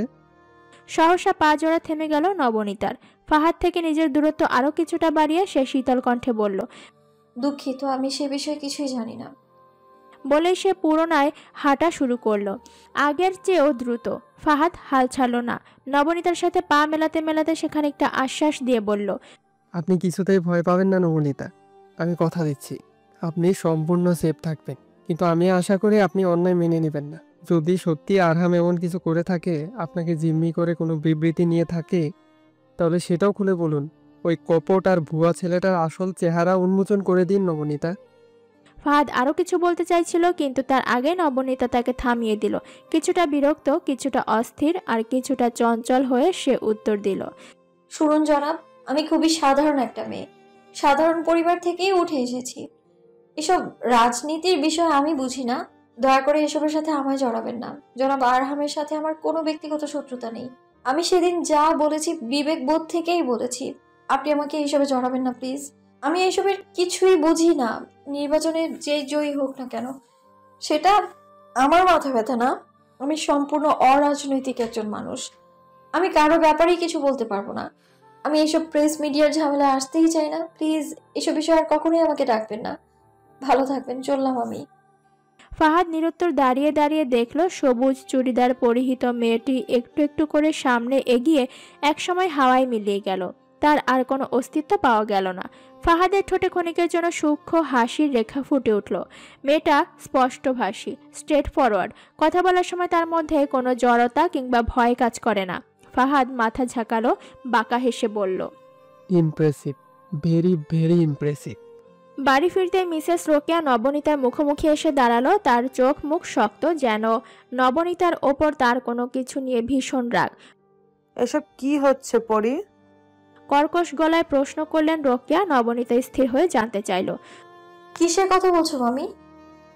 সহসা পা জোড়া থেমে গেল নবনীতার। ফাহাদ থেকে নিজের দূরত্ব আরো কিছুটা বাড়িয়ে সে শীতল কণ্ঠে বলল, দুঃখিত, আমি সে বিষয়ে কিছুই জানি না। বলে সে পুনরায় হাঁটা শুরু করলো, আগের চেয়েও দ্রুত। ফাহাদ হাল ছাড়ল না। নবনীতার সাথে পা মেলাতে মেলাতে সে খানিকটা আশ্বাস দিয়ে বলল, আপনি কিছুতেই ভয় পাবেন না নবনীতা, আমি কথা দিচ্ছি আপনি সম্পূর্ণ সেফ থাকবেন। কিন্তু আমি আশা করি আপনি অন্যায় মেনে নেবেন না। যদি সত্যি আরহাম এমন কিছু করে থাকে, আপনাকে জিম্মি করে কোনো বিবৃতি নিয়ে থাকে, তাহলে সেটাও খুলে বলুন। ওই কপট আর ভুয়া ছেলেটার আসল চেহারা উন্মোচন করে দিন নবনীতা। ফাহাদ আরো কিছু বলতে চাইছিল, কিন্তু তার আগে নবনীতা তাকে থামিয়ে দিল। কিছুটা বিরক্ত, কিছুটা অস্থির আর কিছুটা চঞ্চল হয়ে সে উত্তর দিল, শুনুন জনাব, আমি খুবই সাধারণ একটা মেয়ে, সাধারণ পরিবার থেকেই উঠে এসেছি। এসব রাজনীতির বিষয় আমি বুঝি না, দয়া করে এসবের সাথে আমায় জড়াবেন না। জনাব আরহামের সাথে আমার কোনো ব্যক্তিগত শত্রুতা নেই। আমি সেদিন যা বলেছি বিবেক বোধ থেকেই বলেছি। আপনি আমাকে এইসবে জড়াবেন না প্লিজ। আমি এইসবের কিছুই বুঝি না। নির্বাচনে যেই জয়ী হোক না কেন সেটা আমার মাথা ব্যথা না। আমি সম্পূর্ণ অরাজনৈতিক একজন মানুষ। আমি কারো ব্যাপারেই কিছু বলতে পারবো না। আমি এইসব প্রেস মিডিয়ার ঝামেলা আসতেই চাই না। প্লিজ এসব বিষয়ে আর কখনোই আমাকে ডাকবেন না। ভালো থাকবেন, চললাম আমি। ফাহাদ নিরুত্তর দাঁড়িয়ে দাঁড়িয়ে দেখল সবুজ চুড়িদার পরিহিত মেয়েটি একটু একটু করে সামনে এগিয়ে একসময় হাওয়ায় মিলিয়ে গেল। তার আর কোনো অস্তিত্ব পাওয়া গেল না। ফাহাদের ঠোঁটে ক্ষণিকের জন্য সূক্ষ্ম হাসির রেখা ফুটে উঠল। মেয়েটা স্পষ্টভাষী, স্ট্রেট ফরওয়ার্ড। কথা বলার সময় তার মধ্যে কোনো জড়তা কিংবা ভয় কাজ করে না। ফাহাদ মাথা ঝাঁকালো, বাঁকা হেসে বলল, ইমপ্রেসিভ, ভেরি ভেরি ইমপ্রেসিভ। বাড়ি ফিরতে মিসেস রোকেয়া নবনীতার মুখোমুখি এসে দাঁড়ালো। তার চোখ মুখ শক্ত, যেন নবনীতার ওপর তার কোনো কিছু নিয়ে ভীষণ রাগ। এসব কি হচ্ছে পরি? কর্কশ গলায় প্রশ্ন করলেন রোকেয়া। নবনীতা স্থির হয়ে জানতে চাইল, কিসের কথা বলছো মামি?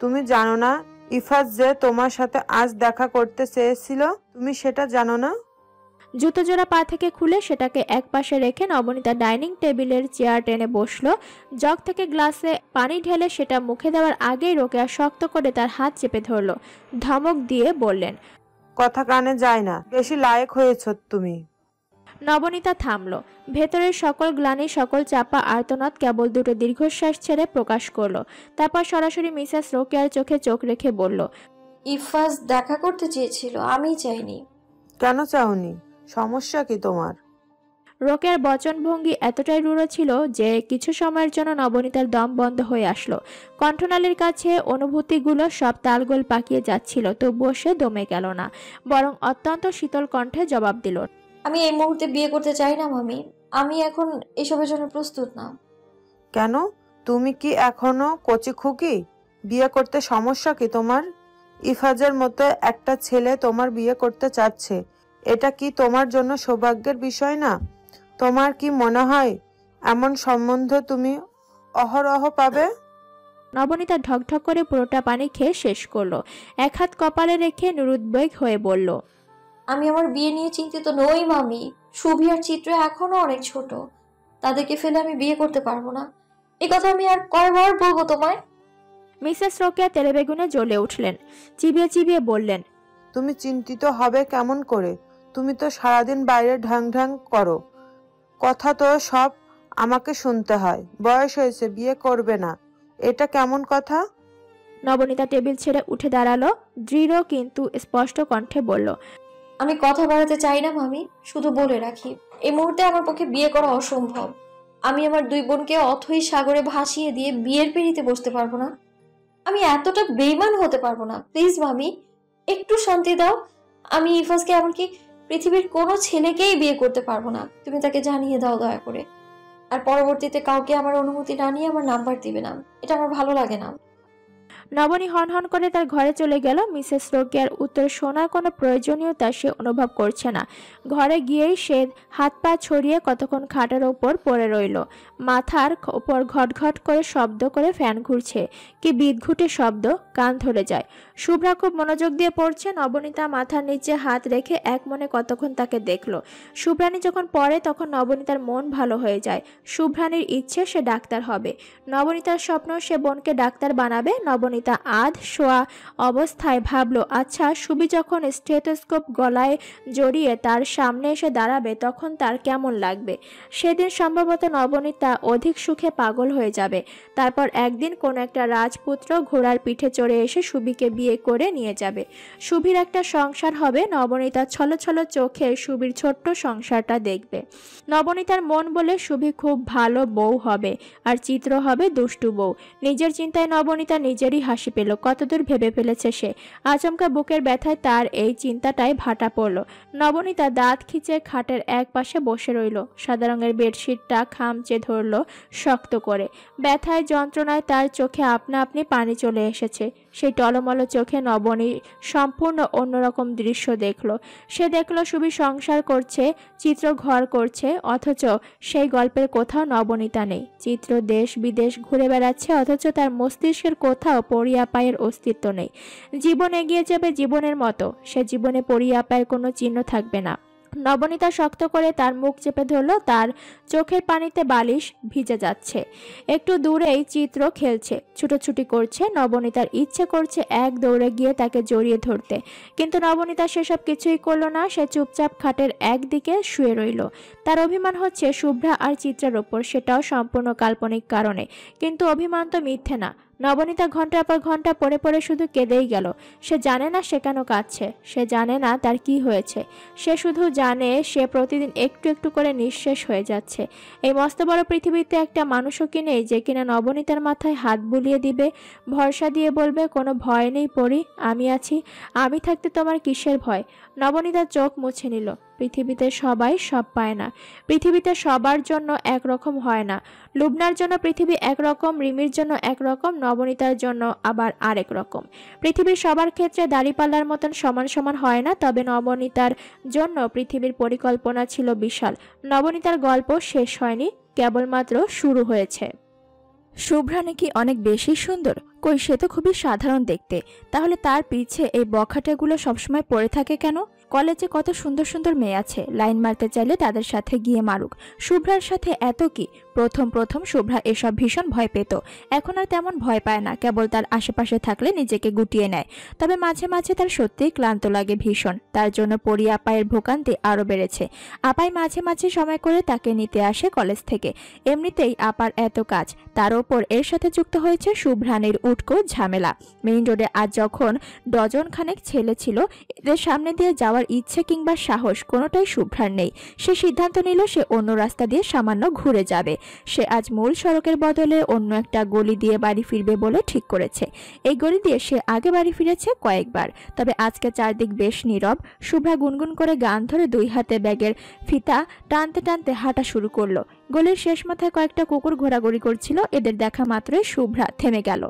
তুমি জানো না ইফাজ যে তোমার সাথে আজ দেখা করতে চেয়েছিল? তুমি সেটা জানো না? জুতো জোড়া পা থেকে খুলে সেটাকে একপাশে রেখে নবনীতা ডাইনিং টেবিলের চেয়ার টেনে বসলো। জগ থেকে গ্লাসে পানি ঢেলে সেটা মুখে দেওয়ার আগেই রোকেয়া শক্ত করে তার হাত চেপে ধরল। ধমক দিয়ে বললেন, কথা কানে যায় না, বেশি লায়েক হয়েছ তুমি। নবনীতা থামল। ভেতরের সকল গ্লানি, সকল চাপা আর্তনাদ কেবল দুটো দীর্ঘশ্বাস ছেড়ে প্রকাশ করলো। তারপর সরাসরি মিসেস রোকেয়ার চোখে চোখ রেখে বলল, ইফাজ দেখা করতে চেয়েছিল, আমি চাইনি। কেন চাওনি? সমস্যা কি তোমার? রোকেয়ার বচনভঙ্গি এতটাই রূঢ় ছিল যে কিছু সময়ের জন্য নবনীতার দম বন্ধ হয়ে আসলো। কণ্ঠনালীর কাছে অনুভূতিগুলো সব তালগোল পাকিয়ে যাচ্ছিল, তবুও সে দমে গেল না, বরং অত্যন্ত শীতল কণ্ঠে জবাব দিল, আমি এই মুহূর্তে বিয়ে করতে চাই না মামি। আমি এখন এসবের জন্য প্রস্তুত না। কেন? তুমি কি এখনো কচি খুকি? বিয়ে করতে সমস্যা কি তোমার? ইফাজের মতো একটা ছেলে তোমার বিয়ে করতে চাচ্ছে, এটা কি তোমার জন্য সৌভাগ্যের বিষয় না? তোমার কি মনে হয় এমন সম্বন্ধ তুমি অহরহ পাবে? নবনীতা ঢকঢক করে পুরোটা পানি খেয়ে শেষ করলো। এক হাত কপালে রেখে নিরুদ্বেগ হয়ে বলল, আমি আমার বিয়ে নিয়ে চিন্তিত নই মামি। সুভি আর চিত্র এখনো অনেক ছোট, তাদেরকে ফেলে আমি বিয়ে করতে পারবো না। এই কথা আমি আর কয়বার বলবো তোমায়? মিসেস রোকেয়া তেলে বেগুনে জ্বলে উঠলেন। চিবিয়ে চিবিয়ে বললেন, তুমি চিন্তিত হবে কেমন করে? তুমি তো সারাদিন বাইরে ঢ্যাং ঢ্যাং করো। কথা তো সব আমাকে শুনতে হয়। বয়স হয়েছে, বিয়ে করবে না, এটা কেমন কথা? নবনীতা টেবিল ছেড়ে উঠে দাঁড়ালো, দৃঢ় কিন্তু স্পষ্ট কণ্ঠে বলল, আমি কথা বাড়াতে চাই না মামি, শুধু বলে রাখি এই মুহূর্তে আমার পক্ষে বিয়ে করা অসম্ভব। আমি আমার দুই বোনকে অথই সাগরে ভাসিয়ে দিয়ে বিয়ের পিঁড়িতে বসতে পারবো না। আমি এতটা বেইমান হতে পারবো না। প্লিজ মামি, একটু শান্তি দাও। আমি ইফাজকে এমনকি পৃথিবীর কোনো ছেলেকেই বিয়ে করতে পারবো না। তুমি তাকে জানিয়ে দাও দয়া করে। আর পরবর্তীতে কাউকে আমার অনুমতি না নিয়ে আমার নাম্বার দিবে না, এটা আমার ভালো লাগে না। নবনী হন করে তার ঘরে চলে গেল। মিসেস রোকেয়ার উত্তর শোনার কোনো প্রয়োজনীয়তা সে অনুভব করছে না। ঘরে গিয়েই সে হাত পা ছড়িয়ে কতক্ষণ খাটের ওপর পড়ে রইল। মাথার ওপর ঘটঘট করে শব্দ করে ফ্যান ঘুরছে, কি বিদঘুটে শব্দ, কান ধরে যায়। শুভ্রা খুব মনোযোগ দিয়ে পড়ছে। নবনীতা মাথার নিচে হাত রেখে এক মনে কতক্ষণ তাকে দেখলো। শুভ্রানী যখন পড়ে তখন নবনীতার মন ভালো হয়ে যায়। শুভ্রানীর ইচ্ছে সে ডাক্তার হবে। নবনীতার স্বপ্ন সে বোনকে ডাক্তার বানাবে। নবনীতা আধ শোয়া অবস্থায় ভাবলো, আচ্ছা সুবি যখন স্টেথোস্কোপ গলায় জড়িয়ে তার সামনে এসে দাঁড়াবে তখন তার কেমন লাগবে। সেদিন সম্ভবত নবনীতা অধিক সুখে পাগল হয়ে যাবে। তারপর একদিন কোনো একটা রাজপুত্র ঘোড়ার পিঠে চড়ে এসে সুবিকে বিয়ে করে নিয়ে যাবে। সুবির একটা সংসার হবে। নবনীতা ছলো ছলো চোখে সুবির ছোট্ট সংসারটা দেখবে। নবনীতার মন বলে সুবি খুব ভালো বউ হবে, আর চিত্র হবে দুষ্টু বউ। নিজের চিন্তায় নবনীতা নিজেরই হাসি পেল। কতদূর ভেবে ফেলেছে সে। আচমকা বুকের ব্যথায় তার এই চিন্তাটাই ভাটা পড়ল। নবনীতা দাঁত খিচে খাটের এক পাশে বসে রইল। সাদা রঙের বেডশিটটা খামচে ধরল শক্ত করে। ব্যথায় যন্ত্রণায় তার চোখে আপনা আপনি পানি চলে এসেছে। সেই টলমল চোখে নবনী সম্পূর্ণ অন্যরকম দৃশ্য দেখল। সে দেখল সুবি সংসার করছে, চিত্র ঘর করছে, অথচ সেই গল্পের কোথাও নবনীতা নেই। চিত্র দেশ বিদেশ ঘুরে বেড়াচ্ছে, অথচ তার মস্তিষ্কের কোথাও পরিয়াপায়ের অস্তিত্ব নেই। জীবন এগিয়ে যাবে জীবনের মতো, সে জীবনে পরিয়াপায়ের কোনো চিহ্ন থাকবে না। নবনীতা শক্ত করে তার মুখ চেপে ধরল। তার চোখের পানিতে বালিশ ভিজে যাচ্ছে। একটু দূরেই চিত্র খেলছে, ছুটোছুটি করছে। নবনীতার ইচ্ছে করছে এক দৌড়ে গিয়ে তাকে জড়িয়ে ধরতে, কিন্তু নবনীতা সেসব কিছুই করলো না। সে চুপচাপ খাটের একদিকে শুয়ে রইল। তার অভিমান হচ্ছে শুভ্রা আর চিত্রের ওপর, সেটাও সম্পূর্ণ কাল্পনিক কারণে, কিন্তু অভিমান তো মিথ্যে না। নবনীতা ঘন্টার পর ঘন্টা পড়ে পড়ে শুধু কেঁদেই গেল। সে জানে না সে কেন কাঁদছে, সে জানে না তার কি হয়েছে। সে শুধু জানে সে প্রতিদিন একটু একটু করে নিঃশেষ হয়ে যাচ্ছে। এই মস্ত বড় পৃথিবীতে একটা মানুষও কি নেই যে কিনা নবনীতার মাথায় হাত বুলিয়ে দিবে, ভরসা দিয়ে বলবে, কোনো ভয় নেই পরি, আমি আছি, আমি থাকতে তোমার কিসের ভয়। নবনীতা চোখ মুছে নিল। পৃথিবীতে সবাই সব পায় না, পৃথিবীতে সবার জন্য একরকম হয় না। লুবনার জন্য পৃথিবী একরকম, রিমির জন্য একরকম, নবনীতার জন্য আবার আরেক রকম। পৃথিবীর সবার ক্ষেত্রে দাড়িপাল্লার মতন সমান সমান হয় না। তবে নবনীতার জন্য পৃথিবীর পরিকল্পনা ছিল বিশাল। নবনীতার গল্প শেষ হয়নি, কেবলমাত্র শুরু হয়েছে। শুভ্রা নাকি অনেক বেশি সুন্দর? কই, সে তো খুবই সাধারণ দেখতে। তাহলে তার পিছে এই বখাটেগুলো সবসময় পড়ে থাকে কেন? কলেজে কত সুন্দর সুন্দর মেয়ে আছে, লাইন মারতে চাইলে তাদের সাথে গিয়ে মারুক। শুভ্রার সাথে এত কি? প্রথম প্রথম শুভ্রা এসব ভীষণ ভয় পেত, এখন আর তেমন ভয় পায় না। কেবল তার আশেপাশে থাকলে নিজেকে গুটিয়ে নেয়। তবে মাঝে মাঝে তার সত্যিই ক্লান্ত লাগে ভীষণ। তার জন্য পরি আপায়ের ভোগান্তি আরও বেড়েছে। আপাই মাঝে মাঝে সময় করে তাকে নিতে আসে কলেজ থেকে। এমনিতেই আপার এত কাজ, তার ওপর এর সাথে যুক্ত হয়েছে শুভ্রানীর উটকো ঝামেলা। মেইন রোডে আজ যখন ডজন খানেক ছেলে ছিল, এদের সামনে দিয়ে যাওয়ার ইচ্ছে কিংবা সাহস কোনোটাই শুভ্রার নেই। সে সিদ্ধান্ত নিল সে অন্য রাস্তা দিয়ে সামান্য ঘুরে যাবে। সে আজ মূল সড়কের বদলে অন্য একটা গলি দিয়ে বাড়ি ফিরবে বলে ঠিক করেছে। এই গলি দিয়ে সে আগে বাড়ি ফিরেছে কয়েকবার, তবে আজকে চারদিক বেশ নীরব। শুভ্রা গুনগুন করে গান ধরে দুই হাতে ব্যাগের ফিতা টানতে টানতে হাঁটা শুরু করলো। গলির শেষ মাথায় কয়েকটা কুকুর ঘোরাঘুরি করছিল। এদের দেখা মাত্রই শুভ্রা থেমে গেল।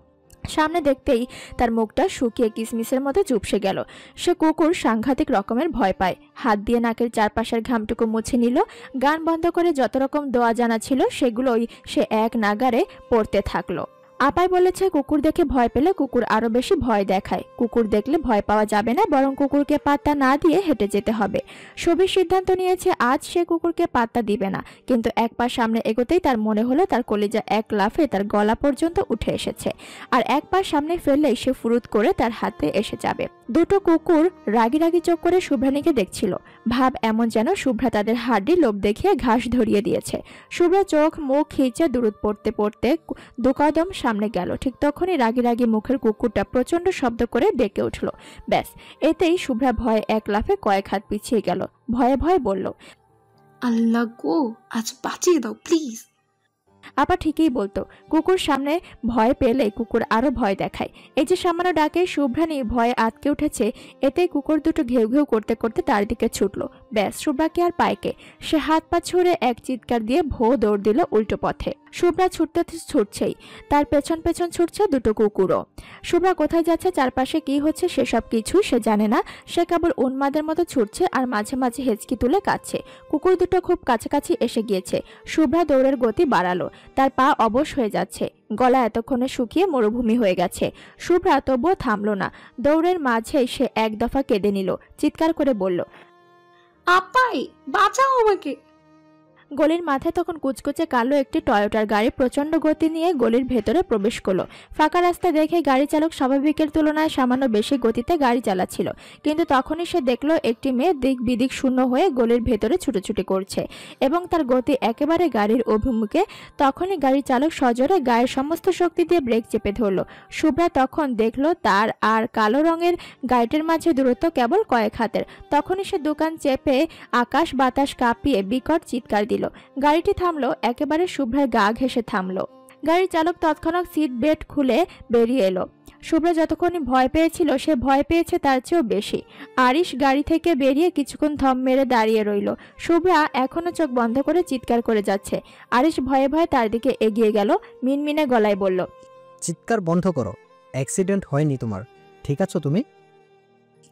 সামনে দেখতেই তার মুখটা শুকিয়ে কিসমিসের মতো চুপসে গেল। সে কুকুর সাংঘাতিক রকমের ভয় পায়। হাত দিয়ে নাকের চারপাশের ঘামটুকু মুছে নিল। গান বন্ধ করে যত রকম দোয়া জানা ছিল সেগুলোই সে এক নাগারে পড়তে থাকলো। আপাই বলেছে কুকুর দেখে ভয় পেলে কুকুর আরো বেশি ভয় দেখায়। কুকুর দেখলে ভয় পাওয়া যাবে না, বরং কুকুরকে পাত্তা না দিয়ে হেঁটে যেতে হবে। সবির সিদ্ধান্ত নিয়েছে আজ সে কুকুরকে পাত্তা দিবে না। কিন্তু এক পা সামনে এগোতেই তার মনে হলো তার কলিজা এক লাফে তার গলা পর্যন্ত উঠে এসেছে, আর এক পা সামনে ফেললেই সে ফুরুত করে তার হাতে এসে যাবে। দুটো কুকুর রাগি রাগি চোখ করে শুভ্রানীকে দেখছিল। ভাব এমন যেন শুভ্রা তাদের হাড্ডি লোভ দেখিয়ে ঘাস ধরিয়ে দিয়েছে। শুভ্রা চোখ মুখ খিচে দূরত পড়তে পড়তে দু কদম সামনে গেল। ঠিক তখনই রাগি রাগি মুখের কুকুরটা প্রচন্ড শব্দ করে ডেকে উঠল। ব্যাস, এতেই শুভ্রা ভয়ে এক লাফে কয়েক হাত পিছিয়ে গেল। ভয়ে ভয়ে বলল, আল্লাহ গো, আজ বাঁচিয়ে দাও প্লিজ। আপা ঠিকই বলতো, কুকুর সামনে ভয় পেলে কুকুর আরো ভয় দেখায়। এই যে সামান্য ডাকে শুভ্রানী ভয়ে আটকে উঠেছে, এতে কুকুর দুটো ঘেউ ঘেউ করতে করতে তার দিকে ছুটলো। ব্যাস, শুভ্রাকে আর পায়কে। সে হাত পা ছুঁড়ে এক চিৎকার দিয়ে ভো দৌড় দিল উল্টো পথে। শুভ্রা ছুটতে ছুটছেই, তার পেছন পেছন ছুটছে দুটো কুকুরও। শুভ্রা কোথায় যাচ্ছে, চারপাশে কি হচ্ছে সেসব কিছু সে জানে না। সে কেবল উন্মাদের মতো ছুটছে আর মাঝে মাঝে হেঁচকি তুলে কাঁদছে। কুকুর দুটো খুব কাছাকাছি এসে গিয়েছে। শুভ্রা দৌড়ের গতি বাড়ালো। তার পা অবশ হয়ে যাচ্ছে, গলা এতক্ষণে শুকিয়ে মরুভূমি হয়ে গেছে। শুভ্রা তবুও থামলো না। দৌড়ের মাঝেই সে এক দফা কেঁদে নিল। চিৎকার করে বলল, আপাই বাঁচাও আমাকে। গলির মাথায় তখন কুচকুচে কালো একটি টয়োটার গাড়ি প্রচন্ড গতি নিয়ে গলির ভেতরে প্রবেশ করলো। ফাঁকা রাস্তা দেখে গাড়ি চালক স্বাভাবিকের তুলনায় সামান্য বেশি গতিতে গাড়ি চালাচ্ছিল। কিন্তু তখনই সে দেখলো একটি মেয়ে দিক বিদিক শূন্য হয়ে গলির ভেতরে ছুটোছুটি করছে এবং তার গতি একেবারে গাড়ির অভিমুখে। তখনই গাড়ি চালক সজোরে গায়ের সমস্ত শক্তি দিয়ে ব্রেক চেপে ধরলো। শুভ্রা তখন দেখলো তার আর কালো রঙের গাড়িটির মাঝে দূরত্ব কেবল কয়েক হাতের। তখনই সে দোকান চেপে আকাশ বাতাস কাঁপিয়ে বিকট চিৎকার দিল। গাড়িটি থামলো, একেবারে শুভ্রার গা ঘেঁষে থামলো। গাড়ির চালক তৎক্ষণাৎ সিট বেল্ট খুলে বেরিয়ে এলো। শুভ্রা যতক্ষণই ভয় পেয়েছিল সে ভয় পেয়েছে তার চেয়েও বেশি। আরিশ গাড়ি থেকে বেরিয়ে কিছুক্ষণ থম মেরে দাঁড়িয়ে রইল। শুভ্রা এখনো চোখ বন্ধ করে চিৎকার করে যাচ্ছে। আরিশ ভয়ে ভয়ে তার দিকে এগিয়ে গেল, মিনমিনে গলায় বলল, চিৎকার বন্ধ করো, অ্যাক্সিডেন্ট হয়নি তোমার, ঠিক আছো তুমি?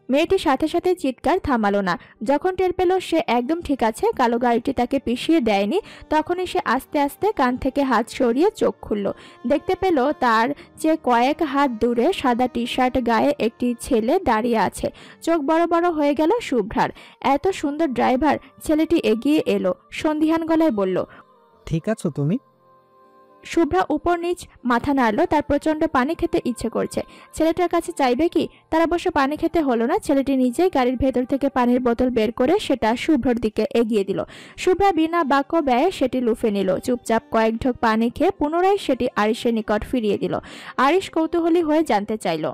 মেয়েটি সাথে সাথে চিৎকার থামালো না। যখন টের পেল সে একদম ঠিক আছে, কালো গাড়িটি তাকে পিষিয়ে দেয়নি, তখনই সে আস্তে আস্তে কান থেকে হাত সরিয়ে চোখ খুলল। দেখতে পেল তার যে কয়েক হাত দূরে সাদা টি শার্ট গায়ে একটি ছেলে দাঁড়িয়ে আছে। চোখ বড় বড় হয়ে গেল শুভ্রার। এত সুন্দর ড্রাইভার। ছেলেটি এগিয়ে এলো, সন্দিহান গলায় বলল, ঠিক আছো তুমি? শুভ্রা উপর নিচ মাথা নাড়ল। তার প্রচন্ড পানি খেতে ইচ্ছে করছে। ছেলেটার কাছে চাইবে কি? তার অবশ্য পানি খেতে হলো না। ছেলেটি নিজেই গাড়ির ভেতর থেকে পানির বোতল বের করে সেটা শুভ্রার দিকে এগিয়ে দিল। শুভ্রা বিনা বাক্য ব্যয়ে সেটি লুফে নিল। চুপচাপ কয়েক ঢোক পানি খেয়ে পুনরায় সেটি আরিশের নিকট ফিরিয়ে দিল। আরিশ কৌতূহলী হয়ে জানতে চাইল,